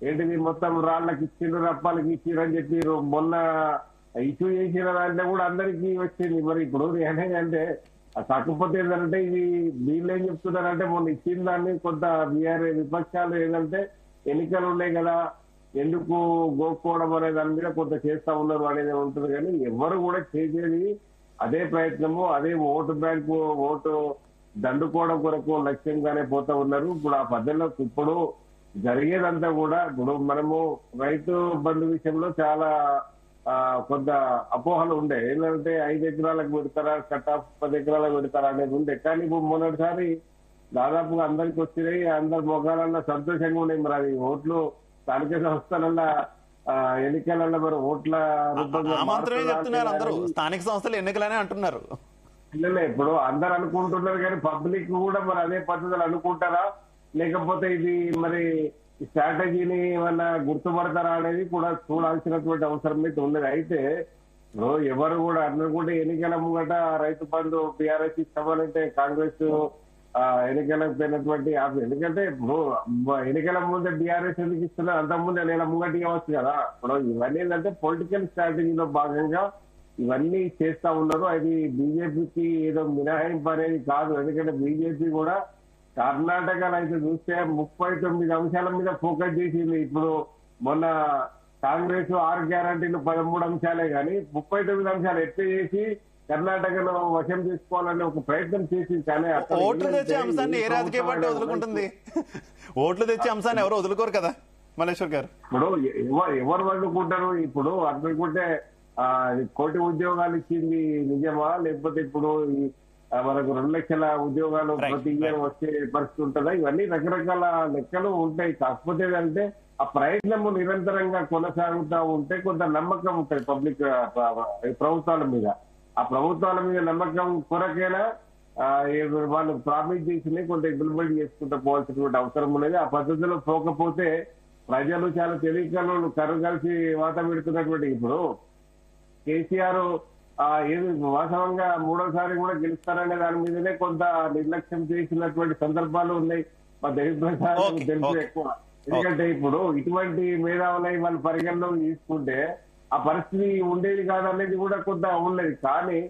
ఏంటిది మొత్తం రాళ్లకి ఇచ్చిండ్రు, రప్పాలకి ఇచ్చిండ్రు అని చెప్పి మొన్న ఇష్యూ చేసిన దాంట్లో కూడా అందరికీ వచ్చింది. మరి ఇప్పుడు అంటే కాకపోతే ఏంటంటే ఇది వీళ్ళు ఏం చెప్తున్నారంటే మొన్న ఇచ్చిన దాన్ని కొంత విపక్షాలు ఏంటంటే ఎన్నికలు ఉన్నాయి కదా, ఎందుకు గోక్కోవడం అనే దాని మీద కొంత చేస్తా ఉన్నారు అనేది ఉంటుంది. కానీ ఎవరు కూడా చేసేది అదే ప్రయత్నము, అదే ఓటు బ్యాంకు, ఓటు దండుకోవడం కొరకు లక్ష్యంగానే పోతా ఉన్నారు. ఇప్పుడు ఆ పద్ధతిలో ఇప్పుడు జరిగేదంతా కూడా ఇప్పుడు మనము రైతు బంధు విషయంలో చాలా కొంత అపోహలు ఉండే. ఏంటంటే 5 ఎకరాలకు పెడతారా, కట్ ఆఫ్ 10 ఎకరాలకు పెడతారా అనేది ఉండే. కానీ ఇప్పుడు మొన్నటిసారి దాదాపుగా అందరికి వచ్చినాయి, అందరి మొగాలన్నా సంతోషంగా ఉన్నాయి. మరి అది ఓట్లు స్థానిక సంస్థలన్నా ఎన్నికలలో మరి ఓట్ల
మాత్రమే చెప్తున్నారు అందరూ, స్థానిక సంస్థలు ఎన్నికలనే అంటున్నారు.
ఇప్పుడు అందరు అనుకుంటున్నారు కానీ పబ్లిక్ కూడా మరి అదే పద్ధతులు అనుకుంటారా, లేకపోతే ఇది మరి స్ట్రాటజీని ఏమన్నా గుర్తుపడతారా అనేది కూడా చూడాల్సినటువంటి అవసరం అయితే ఉన్నది. అయితే ఎవరు కూడా అనుకుంటే ఎన్నికల ముంగట రైతు బంధు బీఆర్ఎస్ ఇస్తామనంటే కాంగ్రెస్ ఎన్నికలకు పోయినటువంటి ఎందుకంటే ఎన్నికల ముందే బీఆర్ఎస్ ఎందుకు ఇస్తున్నారు, అంతకుముందే నెల ముంగటి ఇవ్వచ్చు కదా. ఇప్పుడు ఇవన్నీ ఏంటంటే పొలిటికల్ స్ట్రాటజీలో భాగంగా ఇవన్నీ చేస్తా ఉన్నారు. అది బీజేపీకి ఏదో మినహాయింపు అనేది కాదు. ఎందుకంటే బీజేపీ కూడా కర్ణాటకలో అయితే చూస్తే 39 అంశాల మీద ఫోకస్ చేసింది. ఇప్పుడు మొన్న కాంగ్రెస్ 6 గ్యారంటీలు 13 అంశాలే కానీ 39 అంశాలు ఎత్తే చేసి కర్ణాటకలో వశం చేసుకోవాలనే ఒక ప్రయత్నం చేసింది. కానీ
ఓట్లు తెచ్చే అంశాన్ని ఏ రాజకీయ పార్టీ వదులుకుంటుంది? ఓట్లు తెచ్చే అంశాన్ని ఎవరు వదులుకోరు కదా మల్లేశ్వర్ గారు.
ఇప్పుడు ఎవరు వదులుకుంటారు? ఇప్పుడు అనుకుంటే 1 కోటి ఉద్యోగాలు ఇచ్చింది నిజమా, లేకపోతే ఇప్పుడు మనకు 2 లక్షల ఉద్యోగాలు
Right,
ప్రతి ఇయర్
right.
వచ్చే పరిస్థితి ఉంటుందా? ఇవన్నీ రకరకాల లెక్కలు ఉంటాయి. కాకపోతే ఏంటంటే ఆ ప్రయత్నము నిరంతరంగా కొనసాగుతూ ఉంటే కొంత నమ్మకం ఉంటుంది పబ్లిక్ ప్రభుత్వాల మీద. ఆ ప్రభుత్వాల మీద నమ్మకం కొరకైనా వాళ్ళు ప్రామిస్ చేసి కొంత ఇంప్లిమెంట్ చేసుకుంటూ పోవాల్సినటువంటి అవసరం ఉన్నది. ఆ పద్ధతిలో పోకపోతే ప్రజలు చాలా తెలియకలు కరు కలిసి వాత పెడుతున్నటువంటి ఇప్పుడు కేసీఆర్ ఏది వాస్తవంగా 3వసారి కూడా గెలుస్తారనే దాని మీదనే కొంత నిర్లక్ష్యం చేసినటువంటి సందర్భాలు ఉన్నాయి. మా దరిద్రసారి
Okay,
తెలుసు
okay.
ఎక్కువ. ఎందుకంటే ఇప్పుడు ఇటువంటి మేధావులై వాళ్ళు పరిగణలోకి తీసుకుంటే ఆ పరిస్థితి ఉండేది కాదనేది కూడా కొంత ఉన్నది. కానీ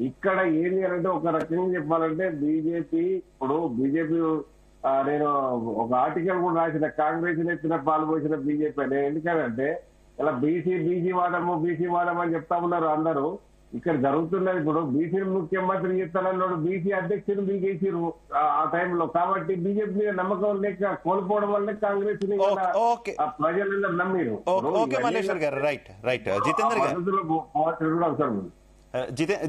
ఇక్కడ ఏంటి అంటే ఒక రకంగా చెప్పాలంటే బీజేపీ నేను ఒక ఆర్టికల్ కూడా రాసిన కాంగ్రెస్ ఎత్తున పాల్గొసిన బీజేపీ అని. ఎందుకంటే ఇలా బీసీ వాదం అని చెప్తా ఉన్నారు అందరూ. ఇక్కడ జరుగుతున్నది ఇప్పుడు బీసీ ముఖ్యమంత్రి చెప్తానన్నాడు, బీసీ అధ్యక్షుడు బీకేసీరు ఆ టైంలో. కాబట్టి బీజేపీ మీద నమ్మకం లేక కోల్పోవడం వల్ల కాంగ్రెస్ ని
ఓకే
ప్రజలందరూ నమ్మిరు.
ఓకే మల్లేశ్వర్ గారు, రైట్ రైట్. జితేందర్ గారు,
అవసరం ఉంది.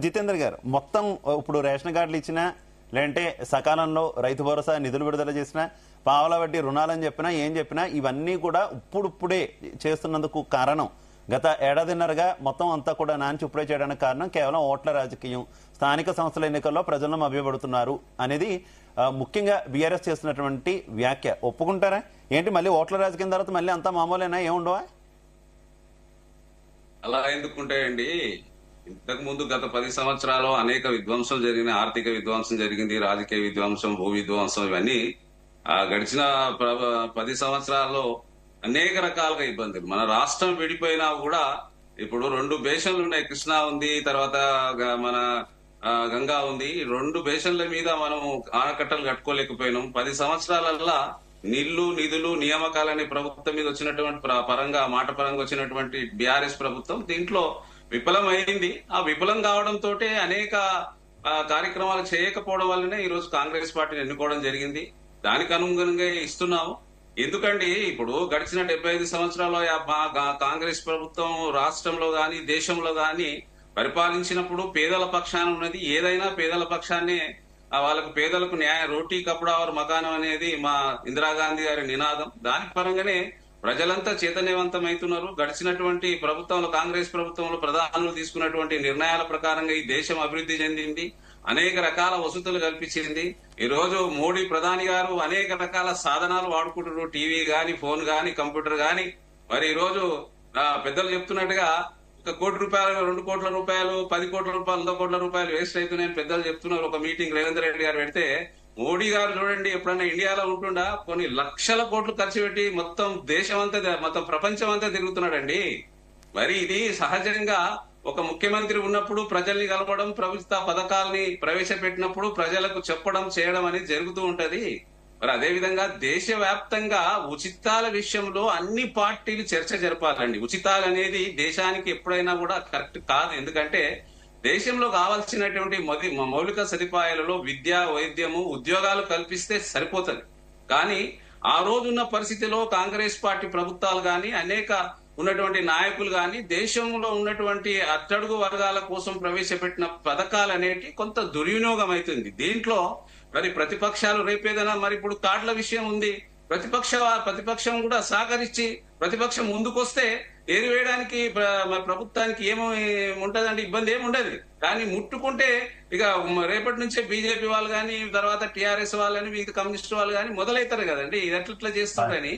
జితేందర్ గారు, మొత్తం ఇప్పుడు రేషన్ కార్డులు ఇచ్చినా లేదంటే సకాలంలో రైతు భరోసా నిధులు విడుదల చేసినా పావలా వడ్డీ రుణాలని చెప్పినా ఏం చెప్పినా ఇవన్నీ కూడా ఇప్పుడే చేస్తున్నందుకు కారణం గత ఏడాదిన్నరగా మొత్తం అంతా కూడా నాంచి ఇప్పుడే చేయడానికి కారణం కేవలం ఓట్ల రాజకీయం, స్థానిక సంస్థల ఎన్నికల్లో ప్రజలను మభ్యపడుతున్నారు అనేది ముఖ్యంగా బీఆర్ఎస్ చేస్తున్నటువంటి వ్యాఖ్య. ఒప్పుకుంటారా ఏంటి? మళ్ళీ ఓట్ల రాజకీయం తర్వాత మళ్ళీ అంతా మామూలేనా, ఏముండవా?
అలా ఎందుకుంటాయండి? ఇంతకు ముందు గత 10 సంవత్సరాలు అనేక విధ్వంసం జరిగిన, ఆర్థిక విధ్వంసం జరిగింది, రాజకీయ విధ్వంసం, భూ విధ్వంసం, ఇవన్నీ గడిచిన 10 సంవత్సరాల్లో అనేక రకాలుగా ఇబ్బందులు. మన రాష్ట్రం విడిపోయినా కూడా ఇప్పుడు 2 బేషన్లు ఉన్నాయి. కృష్ణా ఉంది, తర్వాత మన గంగా ఉంది. 2 బేషన్ల మీద మనం ఆనకట్టలు కట్టుకోలేకపోయినాం. 10 సంవత్సరాలల్లా నిధులు నియామకాలనే ప్రభుత్వం మీద వచ్చినటువంటి మాట పరంగా వచ్చినటువంటి బీఆర్ఎస్ ప్రభుత్వం దీంట్లో విఫలమైంది. ఆ విఫలం కావడంతో అనేక కార్యక్రమాలు చేయకపోవడం వల్లనే ఈ రోజు కాంగ్రెస్ పార్టీని ఎన్నుకోవడం జరిగింది. దానికి అనుగుణంగా ఇస్తున్నాము. ఎందుకండి ఇప్పుడు గడిచిన 75 సంవత్సరాలు కాంగ్రెస్ ప్రభుత్వం రాష్ట్రంలో గాని దేశంలో గాని పరిపాలించినప్పుడు పేదల పక్షాన ఉన్నది. ఏదైనా పేదల పక్షాన్నే పేదలకు రోటీ కప్పుడా వారు మకానం అనేది మా ఇందిరాగాంధీ గారి నినాదం. దాని పరంగానే ప్రజలంతా చైతన్యవంతమవుతున్నారు. గడిచినటువంటి ప్రభుత్వంలో, కాంగ్రెస్ ప్రభుత్వంలో ప్రధానులు తీసుకున్నటువంటి నిర్ణయాల ప్రకారంగా ఈ దేశం అభివృద్ధి చెందింది, అనేక రకాల వసతులు కల్పించింది. ఈ రోజు మోడీ ప్రధాని గారు అనేక రకాల సాధనాలు వాడుకుంటున్నారు, టీవీ గాని, ఫోన్ గాని, కంప్యూటర్ గాని. మరి ఈ రోజు పెద్దలు చెప్తున్నట్టుగా 1 కోటి రూపాయలు, 2 కోట్ల రూపాయలు, 10 కోట్ల రూపాయలు, 100 కోట్ల రూపాయలు వేస్ట్ అవుతున్నాయని పెద్దలు చెప్తున్నారు. ఒక మీటింగ్ రేవంత్ రెడ్డి గారు పెడితే మోడీ గారు చూడండి ఎప్పుడన్నా ఇండియాలో ఉంటుండా కొన్ని లక్షల కోట్లు ఖర్చు పెట్టి మొత్తం దేశం అంతా, మొత్తం ప్రపంచం అంతా తిరుగుతున్నాడండి. మరి ఇది సహజంగా ఒక ముఖ్యమంత్రి ఉన్నప్పుడు ప్రజల్ని కలపడం, ప్రభుత్వ పథకాలని ప్రవేశపెట్టినప్పుడు ప్రజలకు చెప్పడం, చేయడం అనేది జరుగుతూ ఉంటది. మరి అదే విధంగా దేశవ్యాప్తంగా ఉచితాల విషయంలో అన్ని పార్టీలు చర్చ జరపాలండి. ఉచితాలు అనేది దేశానికి ఎప్పుడైనా కూడా కరెక్ట్ కాదు. ఎందుకంటే దేశంలో కావాల్సినటువంటి మౌలిక సదుపాయాలలో విద్య, వైద్యము, ఉద్యోగాలు కల్పిస్తే సరిపోతుంది. కానీ ఆ రోజున్న పరిస్థితిలో కాంగ్రెస్ పార్టీ ప్రభుత్వాలు గాని, అనేక ఉన్నటువంటి నాయకులు గాని దేశంలో ఉన్నటువంటి అట్టడుగు వర్గాల కోసం ప్రవేశపెట్టిన పథకాలు అనేటి కొంత దుర్వినియోగం అవుతుంది. దీంట్లో మరి ప్రతిపక్షాలు రేపేదైనా మరి ఇప్పుడు కార్డుల విషయం ఉంది, ప్రతిపక్షం కూడా సహకరించి ప్రతిపక్షం ముందుకొస్తే ఏరివేయడానికి ప్రభుత్వానికి ఏమో ఉంటదండి, ఇబ్బంది ఏమి ఉండదు. కానీ ముట్టుకుంటే ఇక రేపటి నుంచే బీజేపీ వాళ్ళు కానీ, తర్వాత టీఆర్ఎస్ వాళ్ళని, మిగతా కమ్యూనిస్ట్ వాళ్ళు కానీ మొదలవుతారు కదండి ఇది ఎట్లా చేస్తుందని.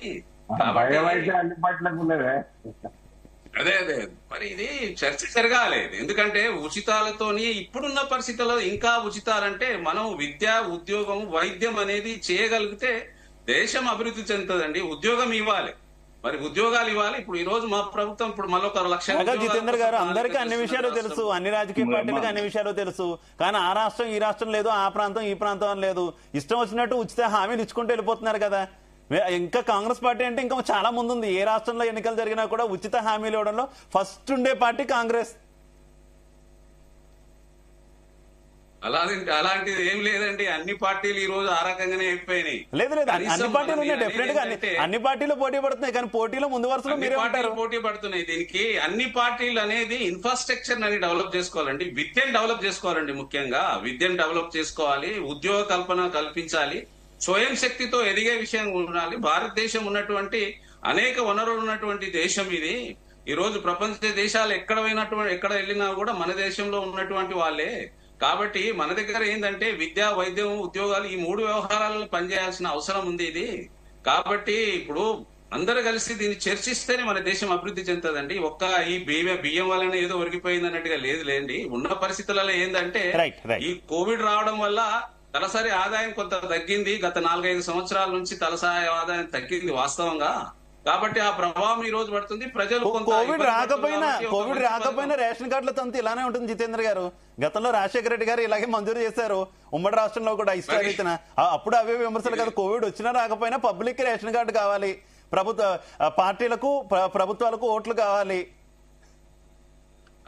అదే మరి ఇది చర్చ జరగాలి. ఎందుకంటే ఉచితాలతోని ఇప్పుడున్న పరిస్థితుల్లో ఇంకా ఉచితాలంటే మనం విద్య, ఉద్యోగం, వైద్యం అనేది చేయగలిగితే దేశం అభివృద్ధి చెందుతుందండి. ఉద్యోగం ఇవ్వాలి, మరి ఉద్యోగాలు ఇవ్వాలి. ఇప్పుడు ఈ రోజు మా ప్రభుత్వం ఇప్పుడు మరొక 1 లక్ష.
జితేందర్ గారు, అందరికీ అన్ని విషయాలు తెలుసు, అన్ని రాజకీయ పార్టీలకు అన్ని విషయాలు తెలుసు. కానీ ఆ రాష్ట్రం ఈ రాష్ట్రం లేదు, ఆ ప్రాంతం ఈ ప్రాంతం లేదు, ఇష్టం వచ్చినట్టు ఉచిత హామీలు ఇచ్చుకుంటూ వెళ్ళిపోతున్నారు కదా. ఇంకా కాంగ్రెస్ పార్టీ అంటే ఇంకా చాలా ముందు ఉంది. ఏ రాష్ట్రంలో ఎన్నికలు జరిగినా కూడా ఉచిత హామీలు ఇవ్వడంలో ఫస్ట్ ఉండే పార్టీ కాంగ్రెస్.
అలాంటిది ఏం లేదండి. అన్ని పార్టీలు ఈ రోజు ఆ రకంగానే అయిపోయినాయి.
లేదు లేదు అన్ని
కనీసం
పార్టీలు
మనం
ఉన్నాయి,
అనేది
డెఫినెట్ గా
ఏంటంటే
అన్ని పార్టీలు పోటీ పడుతున్నాయి, కానీ పోటీలో ముందు వరుసలో
అన్ని
మీరే
పార్టీలు
ఉంటారు.
పోటీ పడుతున్నాయి. దీనికి అన్ని పార్టీలు అనేది ఇన్ఫ్రాస్ట్రక్చర్ అని డెవలప్ చేసుకోవాలండి, విద్యను డెవలప్ చేసుకోవాలండి. ముఖ్యంగా విద్యను డెవలప్ చేసుకోవాలి, ఉద్యోగ కల్పన కల్పించాలి, స్వయం శక్తితో ఎదిగే విషయం ఉండాలి. భారతదేశం ఉన్నటువంటి అనేక వనరులు ఉన్నటువంటి దేశం ఇది. ఈ రోజు ప్రపంచ దేశాలు ఎక్కడ వెళ్ళినా కూడా మన దేశంలో ఉన్నటువంటి వాళ్ళే. కాబట్టి మన దగ్గర ఏంటంటే విద్య, వైద్యం, ఉద్యోగాలు ఈ మూడు వ్యవహారాలను పనిచేయాల్సిన అవసరం ఉంది ఇది. కాబట్టి ఇప్పుడు అందరూ కలిసి దీన్ని చర్చిస్తేనే మన దేశం అభివృద్ధి చెందుతుందండి. ఒక్క ఈ బియ్యం వలన ఏదో ఒరిగిపోయింది అన్నట్టుగా లేదు లేండి. ఉన్న పరిస్థితులలో ఏంటంటే ఈ కోవిడ్ రావడం వల్ల తలసరి ఆదాయం కొంత తగ్గింది. గత 4-5 సంవత్సరాల నుంచి తలసరి ఆదాయం తగ్గింది వాస్తవంగా. కాబట్టి ఆ ప్రభావం ఈ రోజు పడుతుంది. ప్రజలు
కోవిడ్ రాకపోయినా రేషన్ కార్డుల తంతు ఇలానే ఉంటుంది జితేంద్ర గారు. గతంలో రాజశేఖర రెడ్డి గారు ఇలాగే మంజూరు చేశారు ఉమ్మడి రాష్ట్రంలో కూడా ఇష్టారీతిన. అప్పుడు అవే విమర్శలు కదా, కోవిడ్ వచ్చినా రాకపోయినా పబ్లిక్ రేషన్ కార్డు కావాలి, పార్టీలకు ప్రభుత్వాలకు ఓట్లు కావాలి.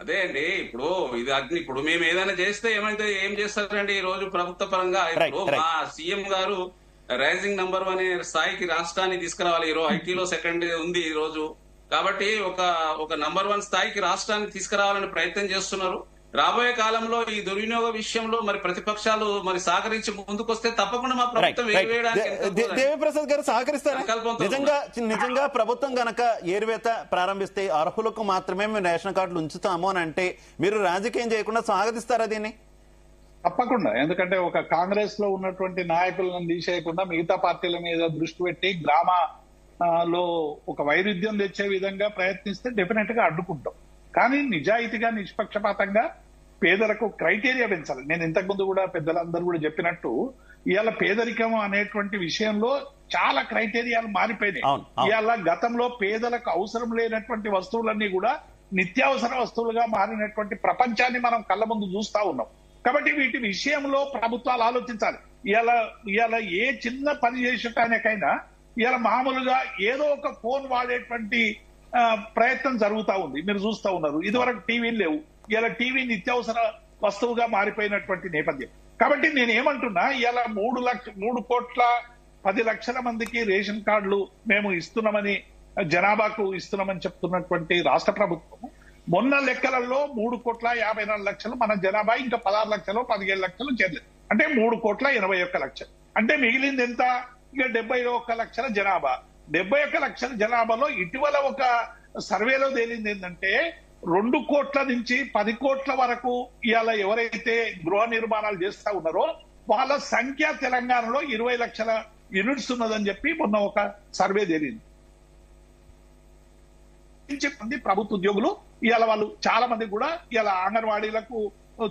అదే అండి, ఇప్పుడు మేము ఏదైనా చేస్తే ఏం చేస్తారండి ఈ రోజు ప్రభుత్వ పరంగా. ఇప్పుడు మా సీఎం గారు రైజింగ్ నంబర్ 1 స్థాయికి రాష్ట్రాన్ని తీసుకురావాలి. ఈ రోజు ఐటీలో సెకండ్ ఉంది ఈ రోజు. కాబట్టి ఒక నంబర్ 1 స్థాయికి రాష్ట్రాన్ని తీసుకురావాలని ప్రయత్నం చేస్తున్నారు. రాబోయే కాలంలో ఈ దుర్వినియోగ విషయంలో మరి ప్రతిపక్షాలు మరి సహకరించి ముందుకొస్తే తప్పకుండా మా ప్రభుత్వం
దేవిప్రసాద్ గారు సహకరిస్తారా? నిజంగా ప్రభుత్వం గనక ఏరువేత ప్రారంభిస్తే అర్హులకు మాత్రమే మేము రేషన్ కార్డులు ఉంచుతాము అని అంటే మీరు రాజకీయం చేయకుండా స్వాగతిస్తారా దీన్ని?
తప్పకుండా. ఎందుకంటే ఒక కాంగ్రెస్ లో ఉన్నటువంటి నాయకులను తీసేయకుండా మిగతా పార్టీల మీద దృష్టి పెట్టి గ్రామాలో ఒక వైరుధ్యం తెచ్చే విధంగా ప్రయత్నిస్తే డెఫినెట్ గా అడ్డుకుంటాం. కానీ నిజాయితీగా, నిష్పక్షపాతంగా పేదలకు క్రైటీరియా పెంచాలి. నేను ఇంతకుముందు కూడా పెద్దలందరూ కూడా చెప్పినట్టు ఇవాళ పేదరికం అనేటువంటి విషయంలో చాలా క్రైటీరియాలు మారిపోయినాయి. ఇవాళ గతంలో పేదలకు అవసరం లేనటువంటి వస్తువులన్నీ కూడా నిత్యావసర వస్తువులుగా మారినటువంటి ప్రపంచాన్ని మనం కళ్ళ ముందు చూస్తా ఉన్నాం. కాబట్టి వీటి విషయంలో ప్రభుత్వాలు ఆలోచించాలి. ఇవాళ ఏ చిన్న పని చేసేటానికైనా ఇవాళ మామూలుగా ఏదో ఒక ఫోన్ వాడేటువంటి ప్రయత్నం జరుగుతూ ఉంది. మీరు చూస్తూ ఉన్నారు. ఇదివరకు టీవీలు లేవు, ఇవాళ టీవీ నిత్యావసర వస్తువుగా మారిపోయినటువంటి నేపథ్యం. కాబట్టి నేను ఏమంటున్నా, ఇవాళ 3,10,00,000 మందికి రేషన్ కార్డులు మేము ఇస్తున్నామని, జనాభాకు ఇస్తున్నామని చెప్తున్నటువంటి రాష్ట్ర ప్రభుత్వం మొన్న లెక్కలలో 3,54,00,000 మన జనాభా, ఇంకా 16 లక్షలు 17 లక్షలు చేరలేదు. అంటే 3,81,00,000. అంటే మిగిలింది ఎంత? ఇక 71 లక్షల జనాభా. 71 లక్షల జనాభాలో ఇటీవల ఒక సర్వేలో తేలింది ఏంటంటే 2 కోట్ల నుంచి 10 కోట్ల వరకు ఇవాళ ఎవరైతే గృహ నిర్మాణాలు చేస్తా ఉన్నారో వాళ్ళ సంఖ్య తెలంగాణలో 20 లక్షల యూనిట్స్ ఉన్నదని చెప్పి మొన్న ఒక సర్వే తేలింది. మంది ప్రభుత్వ ఉద్యోగులు ఇవాళ వాళ్ళు చాలా మంది కూడా ఇవాళ అంగన్వాడీలకు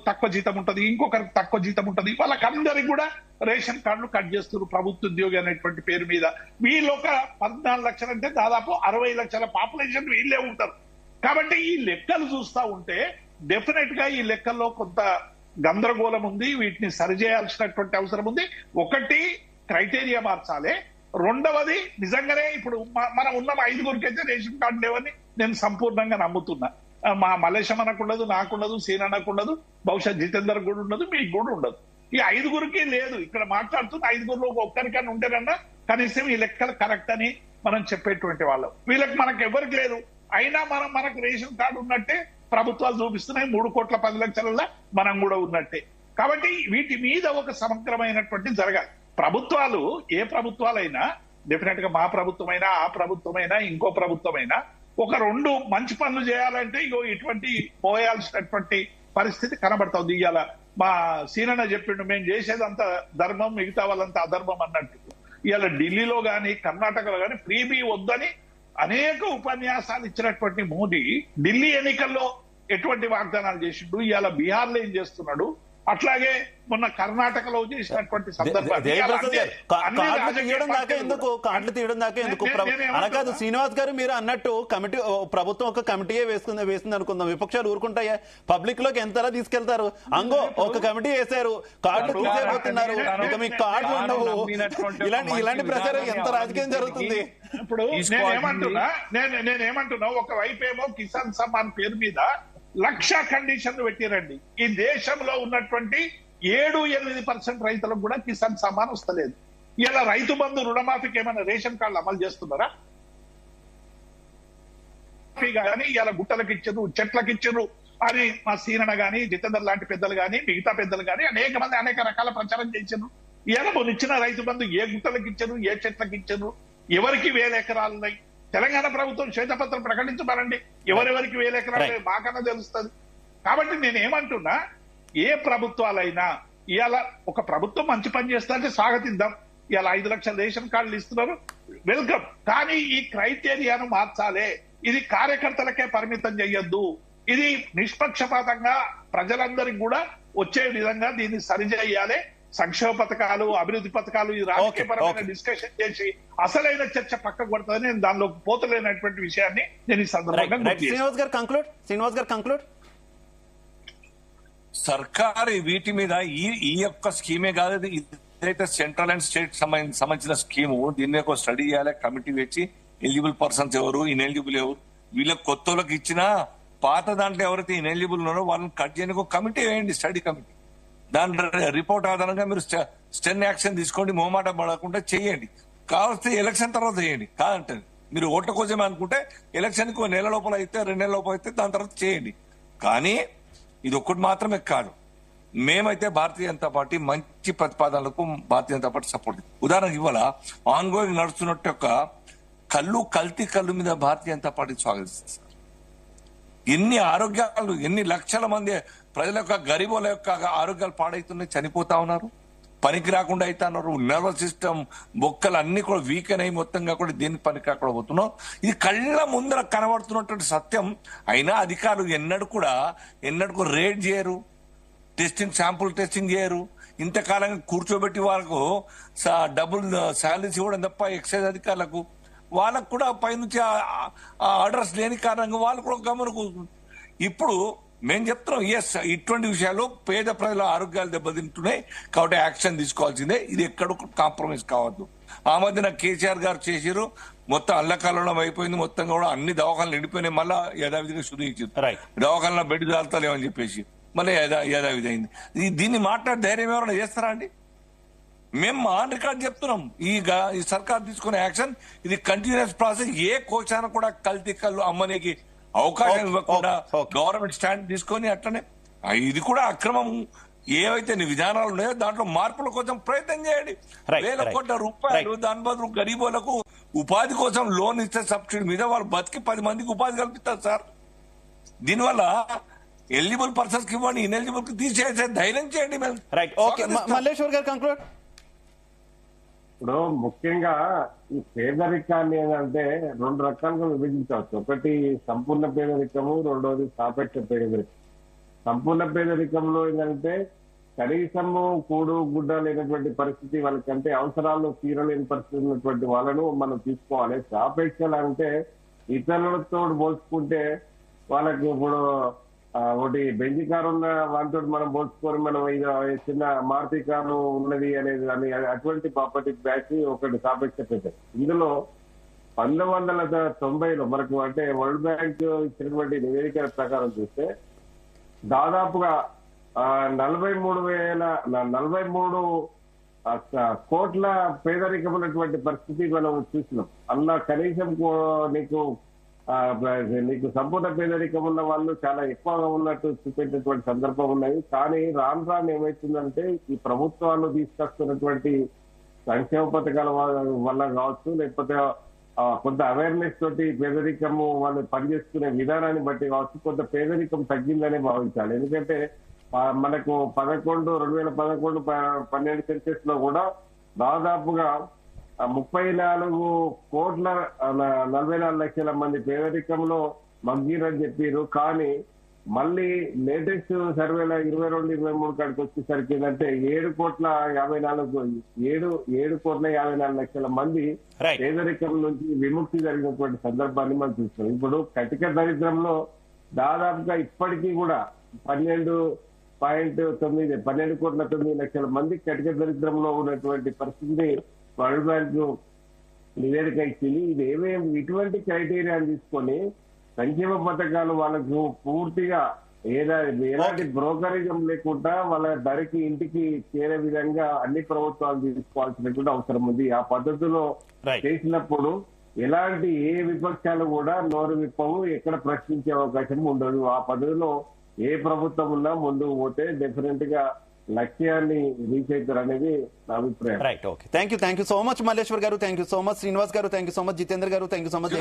తక్కువ జీతం ఉంటది, ఇంకొకరికి తక్కువ జీతం ఉంటది. వాళ్ళకందరికి కూడా రేషన్ కార్డులు కట్ చేస్తున్నారు ప్రభుత్వ ఉద్యోగి అనేటువంటి పేరు మీద. వీళ్ళు ఒక 14 లక్షలు అంటే దాదాపు 60 లక్షల పాపులేషన్ వీళ్ళే ఉంటారు. కాబట్టి ఈ లెక్కలు చూస్తా ఉంటే డెఫినెట్ గా ఈ లెక్కల్లో కొంత గందరగోళం ఉంది. వీటిని సరిచేయాల్సినటువంటి అవసరం ఉంది. ఒకటి, క్రైటీరియా మార్చాలి. రెండవది, నిజంగానే ఇప్పుడు మనం ఉన్న 5గురికి అయితే రేషన్ కార్డు లేవని నేను సంపూర్ణంగా నమ్ముతున్నా. మా మలేషం అనకుండదు, నాకుండదు, సీన్ అనకుండదు, బహుశా జితేందర్ కూడా ఉండదు, మీకు కూడా ఉండదు. ఈ 5గురికి లేదు. ఇక్కడ మాట్లాడుతున్న 5గురిలో ఒక్కరికన్నా ఉంటేనన్నా కనీసం ఈ లెక్కలు కరెక్ట్ అని మనం చెప్పేటువంటి వాళ్ళం. వీళ్ళకి మనకు ఎవరికి లేదు. అయినా మనకు రేషన్ కార్డు ఉన్నట్టే ప్రభుత్వాలు చూపిస్తున్నాయి. 3,10,00,000 మనం కూడా ఉన్నట్టే. కాబట్టి వీటి మీద ఒక సమగ్రమైనటువంటి జరగాలి. ప్రభుత్వాలు, ఏ ప్రభుత్వాలైనా డెఫినెట్ గా మా ప్రభుత్వమైనా, ఆ ప్రభుత్వమైనా, ఇంకో ప్రభుత్వమైనా ఒక 2 మంచి పనులు చేయాలంటే ఇగో ఇటువంటి పోయాల్సినటువంటి పరిస్థితి కనబడుతుంది. ఇవాళ మా సీనన్న చెప్పిండు, మేము చేసేదంతా ధర్మం, మిగతా వాళ్ళంతా అధర్మం అన్నట్టు. ఇవాళ ఢిల్లీలో గాని, కర్ణాటకలో గాని ఫ్రీబీ వద్దని అనేక ఉపన్యాసాలు ఇచ్చినటువంటి మోదీ ఢిల్లీ ఎన్నికల్లో ఎటువంటి వాగ్దానాలు చేసిండు, ఇవాళ బీహార్ లో ఏం చేస్తున్నాడు, అట్లాగే మొన్న కర్ణాటకలో చేసినటువంటి
కార్డులు తీయడం దాకా ఎందుకు అలా కాదు శ్రీనివాస్ గారు, మీరు అన్నట్టు కమిటీ, ప్రభుత్వం ఒక కమిటీయే వేసింది అనుకుందాం, విపక్షాలు ఊరుకుంటాయా? పబ్లిక్ లోకి ఎంతలా తీసుకెళ్తారు? అంగో ఒక కమిటీ వేశారు, కార్డులు తీసేపోతున్నారు, ఇక మీకు కార్డులు ఉండవు, ఇలాంటి ప్రచారం ఎంత రాజకీయం జరుగుతుంది?
ఇప్పుడు నేనేమంటున్నా, ఒకవైపు ఏమో కిసాన్ సమ్మాన్ పేరు మీద 1,00,000 కండిషన్లు పెట్టిరండి. ఈ దేశంలో ఉన్నటువంటి 7-8% రైతులకు కూడా కిసాన్ సమ్మాన్ వస్తలేదు. ఇలా రైతు బంధు రుణమాఫీకి ఏమైనా రేషన్ కార్డులు అమలు చేస్తున్నారా? కానీ ఇలా గుట్టలకు ఇచ్చారు, చెట్లకు ఇచ్చారు అని మా సీనన్న గాని, జితేందర్ లాంటి పెద్దలు గాని, మిగతా పెద్దలు గాని అనేక మంది అనేక రకాల ప్రచారం చేశారు. ఇలా ఇచ్చిన రైతు బంధు ఏ గుట్టలకు ఇచ్చారు, ఏ చెట్లకు ఇచ్చారు, ఎవరికి 1000 ఎకరాలు ఉన్నాయి? తెలంగాణ ప్రభుత్వం శ్వేతపత్రం ప్రకటించమనండి, ఎవరెవరికి 1000 ఎకరాలు మాకన్నా తెలుస్తుంది. కాబట్టి నేనేమంటున్నా, ఏ ప్రభుత్వాలైనా ఇవాళ ఒక ప్రభుత్వం మంచి పని చేస్తుంటే స్వాగతిద్దాం. ఇవాళ 5 లక్షల రేషన్ కార్డులు ఇస్తున్నారు, వెల్కమ్. కానీ ఈ క్రైటీరియాను మార్చాలి. ఇది కార్యకర్తలకే పరిమితం చేయొద్దు. ఇది నిష్పక్షపాతంగా ప్రజలందరికీ కూడా వచ్చే విధంగా దీన్ని సరిచేయాలి. సంక్షేమ పథకాలు, అభివృద్ధి పథకాలు, ఈ రాజకీయపరమైన డిస్కషన్ చేసి అసలైన చర్చ పక్కకు పడుతుంది. నేను దానిలో పోతలేనటువంటి విషయాన్ని నేను ఈ సందర్భంగా
శ్రీనివాస్ గారు కంక్లూడ్.
సర్కారు వీటి మీద ఈ యొక్క స్కీమే కాదు, ఇదైతే సెంట్రల్ అండ్ స్టేట్ సంబంధించిన స్కీము. దీన్ని ఒక స్టడీ చేయాలి, కమిటీ వేసి ఎలిజిబుల్ పర్సన్స్ ఎవరు, ఇన్ఎలిజిబుల్ ఎవరు, వీళ్ళకి కొత్త వాళ్ళకి ఇచ్చినా పాత దాంట్లో ఎవరైతే ఇన్ఎలిజిబుల్ ఉన్నారో వాళ్ళని కట్ చేయడానికి ఒక కమిటీ వేయండి, స్టడీ కమిటీ. దాని రిపోర్ట్ ఆధారంగా మీరు స్టెన్ యాక్షన్ తీసుకోండి, మొహమాట పడకుండా చేయండి. కావస్తే ఎలక్షన్ తర్వాత చేయండి. కాదంటే మీరు ఓట్ల కోసమే అనుకుంటే ఎలక్షన్ కు 1 నెల లోపల అయితే 2 నెలల లోపల అయితే దాని తర్వాత చేయండి. కానీ ఇది ఒక్కటి మాత్రమే కాదు, మేమైతే భారతీయ జనతా పార్టీ మంచి ప్రతిపాదనలకు భారతీయ జనతా పార్టీ సపోర్ట్. ఉదాహరణకు ఇవాళ ఆన్ గోయింగ్ నడుస్తున్నట్టు యొక్క కల్తీ కళ్ళు మీద భారతీయ జనతా పార్టీ స్వాగతిస్తారు. ఎన్ని ఆరోగ్యాలు, ఎన్ని లక్షల మంది ప్రజల యొక్క గరీబుల యొక్క ఆరోగ్యాలు పాడైతున్నాయి, చనిపోతా ఉన్నారు, పనికి రాకుండా అయితే అన్నారు. నర్వస్ సిస్టమ్ బొక్కలు అన్ని కూడా వీకెన్ అయి మొత్తంగా కూడా దేనికి పనికి రాకుండా పోతున్నాం. ఇది కళ్ళ ముందర కనబడుతున్నటువంటి సత్యం. అయినా అధికారులు ఎన్నడూ రేడ్ చేయరు, శాంపుల్ టెస్టింగ్ చేయరు. ఇంతకాలంగా కూర్చోబెట్టి వాళ్ళకు డబ్బులు శాలరీస్ ఇవ్వడం తప్ప ఎక్సైజ్ అధికారులకు వాళ్ళకు కూడా పైనుంచి ఆర్డర్స్ లేని కారణంగా వాళ్ళు కూడా గమనించుకుంటున్నారు. ఇప్పుడు మేము చెప్తున్నాం, ఎస్ ఇటువంటి విషయాల్లో పేద ప్రజల ఆరోగ్యాలు దెబ్బతింటున్నాయి కాబట్టి యాక్షన్ తీసుకోవాల్సిందే. ఇది ఎక్కడ కాంప్రమైజ్ కావద్దు. ఆ మధ్యన కేసీఆర్ గారు చేసారు, మొత్తం అల్లకల్లోలం అయిపోయింది, మొత్తం కూడా అన్ని దవాఖానలు నిండిపోయినాయి. మళ్ళా యథావిధిగా శుద్ధి ఇచ్చారు, దవాఖానలో బెడ్ జారుతలేమని చెప్పేసి మళ్ళీ యథావిధి అయింది. దీన్ని మాట్లాడే ధైర్యం ఎవరైనా చేస్తారా అండి? మేము ఆన్ రికార్డ్ చెప్తున్నాం, ఈ సర్కార్ తీసుకునే యాక్షన్ ఇది కంటిన్యూస్ ప్రాసెస్. ఏ కోశాన కూడా కల్తీ కళ్ళు అమ్మనికి అవకాశం ఇవ్వకుండా గవర్నమెంట్ స్టాండ్ తీసుకొని అట్లనే ఇది కూడా అక్రమం ఏవైతే విధానాలు ఉన్నాయో దాంట్లో మార్పుల కోసం ప్రయత్నం చేయండి. 1000 కోట్ల రూపాయలు దాని బదులు గరీబులకు ఉపాధి కోసం లోన్ ఇస్తే సబ్సిడీ మీద వాళ్ళు బతికి 10 మందికి ఉపాధి కల్పిస్తారు సార్. దీనివల్ల ఎలిజిబుల్ పర్సన్స్ కి ఇవ్వండి, ఇన్ఎలిజిబుల్ కి తీసేసే ధైర్యం చేయండి.
మల్లేశ్వర్ గారు కంక్లూడ్.
ఇప్పుడు ముఖ్యంగా ఈ పేదరికాన్ని ఏంటంటే 2 రకాలుగా విభజించవచ్చు. ఒకటి సంపూర్ణ పేదరికము, రెండోది సాపేక్ష పేదరికం. సంపూర్ణ పేదరికంలో ఏంటంటే కనీసము కూడు గుడ్డ లేనటువంటి పరిస్థితి, వాళ్ళకంటే అవసరాలు తీరలేని పరిస్థితి ఉన్నటువంటి వాళ్ళను మనం తీసుకోవాలి. సాపేక్షలు అంటే ఇతరులతో పోల్చుకుంటే వాళ్ళకి ఇప్పుడు ఒకటి బెంజి కారు ఉన్న వాళ్ళతో మనం పోల్చుకొని మనం చిన్న మారుతి కారు ఉన్నది అనేది అని అటువంటి ప్రాపర్టీ బ్యాచ్ ఒకటి సాపేక్ష పేదరికం. ఇందులో 1990లో మనకు అంటే వరల్డ్ బ్యాంక్ ఇచ్చినటువంటి నివేదికల ప్రకారం చూస్తే దాదాపుగా 43 కోట్ల పేదరికం ఉన్నటువంటి పరిస్థితి మనం చూసినాం. అలా కనీసం నీకు సంపూర్ణ పేదరికం ఉన్న వాళ్ళు చాలా ఎక్కువగా ఉన్నట్టు చూపెట్టినటువంటి సందర్భం ఉన్నాయి. కానీ రాను ఏమైతుందంటే ఈ ప్రభుత్వాలు తీసుకొస్తున్నటువంటి సంక్షేమ పథకాల వల్ల కావచ్చు, లేకపోతే కొంత అవేర్నెస్ తోటి పేదరికము వాళ్ళు పనిచేసుకునే విధానాన్ని బట్టి కావచ్చు, కొంత పేదరికం తగ్గిందనే భావించాలి. ఎందుకంటే మనకు 2011-12 సెన్సెస్ లో కూడా దాదాపుగా 34 లక్షల మంది పేదరికంలో మగ్గిరని చెప్పారు. కానీ మళ్ళీ లేటెస్ట్ సర్వేలో 22-23 కాడికి వచ్చేసరికి ఏంటంటే 7,54 లక్షల మంది పేదరికం నుంచి విముక్తి జరిగినటువంటి సందర్భాన్ని మనం చూస్తున్నాం. ఇప్పుడు కటిక దరిద్రంలో దాదాపుగా ఇప్పటికీ కూడా 12.9 లక్షల మంది కటిక దరిద్రంలో ఉన్నటువంటి పరిస్థితిని వరల్డ్ బ్యాంక్ నివేదిక ఇచ్చింది. ఇది ఇటువంటి క్రైటీరియాని తీసుకొని సంక్షేమ పథకాలు వాళ్ళకు పూర్తిగా ఎలాంటి బ్రోకరేజం లేకుండా వాళ్ళ ధరకి ఇంటికి చేరే విధంగా అన్ని ప్రభుత్వాలు తీసుకోవాల్సినటువంటి అవసరం ఉంది. ఆ పద్ధతిలో
Right.
చేసినప్పుడు ఎలాంటి ఏ విపక్షాలు కూడా నోరు విప్పవు, ఎక్కడ ప్రశ్నించే అవకాశం ఉండదు. ఆ పద్ధతిలో ఏ ప్రభుత్వం ఉన్నా ముందుకు పోతే డెఫినెట్ గా లక్ష్యాన్ని రీచ్ అవుతారు అనేది నా అభిప్రాయం.
Right, okay, thank you so much Malleshwar garu, thank you so much Srinivas garu, thank you so much Jitendra garu, thank you so much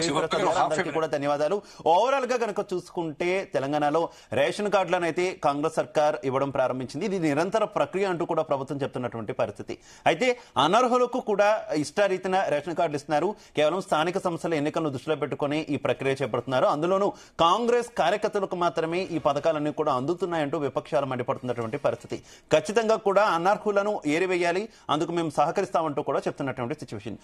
అందరికీ కూడా ధన్యవాదాలు. ఓవరాల్ గా కనుక చూసుకుంటే తెలంగాణలో రేషన్ కార్డులను అయితే కాంగ్రెస్ సర్కార్ ఇవ్వడం ప్రారంభించింది. ఇది నిరంతర ప్రక్రియ అంటూ కూడా ప్రభుత్వం చెప్తున్నటువంటి పరిస్థితి. అయితే అనర్హులకు కూడా ఇష్టారీతిన రేషన్ కార్డులు ఇస్తున్నారు. కేవలం స్థానిక సంస్థల ఎన్నికలను దృష్టిలో పెట్టుకుని ఈ ప్రక్రియ చేపడుతున్నారు. అందులోనూ కాంగ్రెస్ కార్యకర్తలకు మాత్రమే ఈ పథకాలన్నీ కూడా అందుతున్నాయంటూ విపక్షాలు మండిపడుతున్నటువంటి పరిస్థితి. ఖచ్చితంగా కూడా అనర్హులను ఏరివేయాలి, అందుకు మేము సహకరిస్తామంటూ కూడా చెప్తున్నటువంటి సిచ్యువేషన్.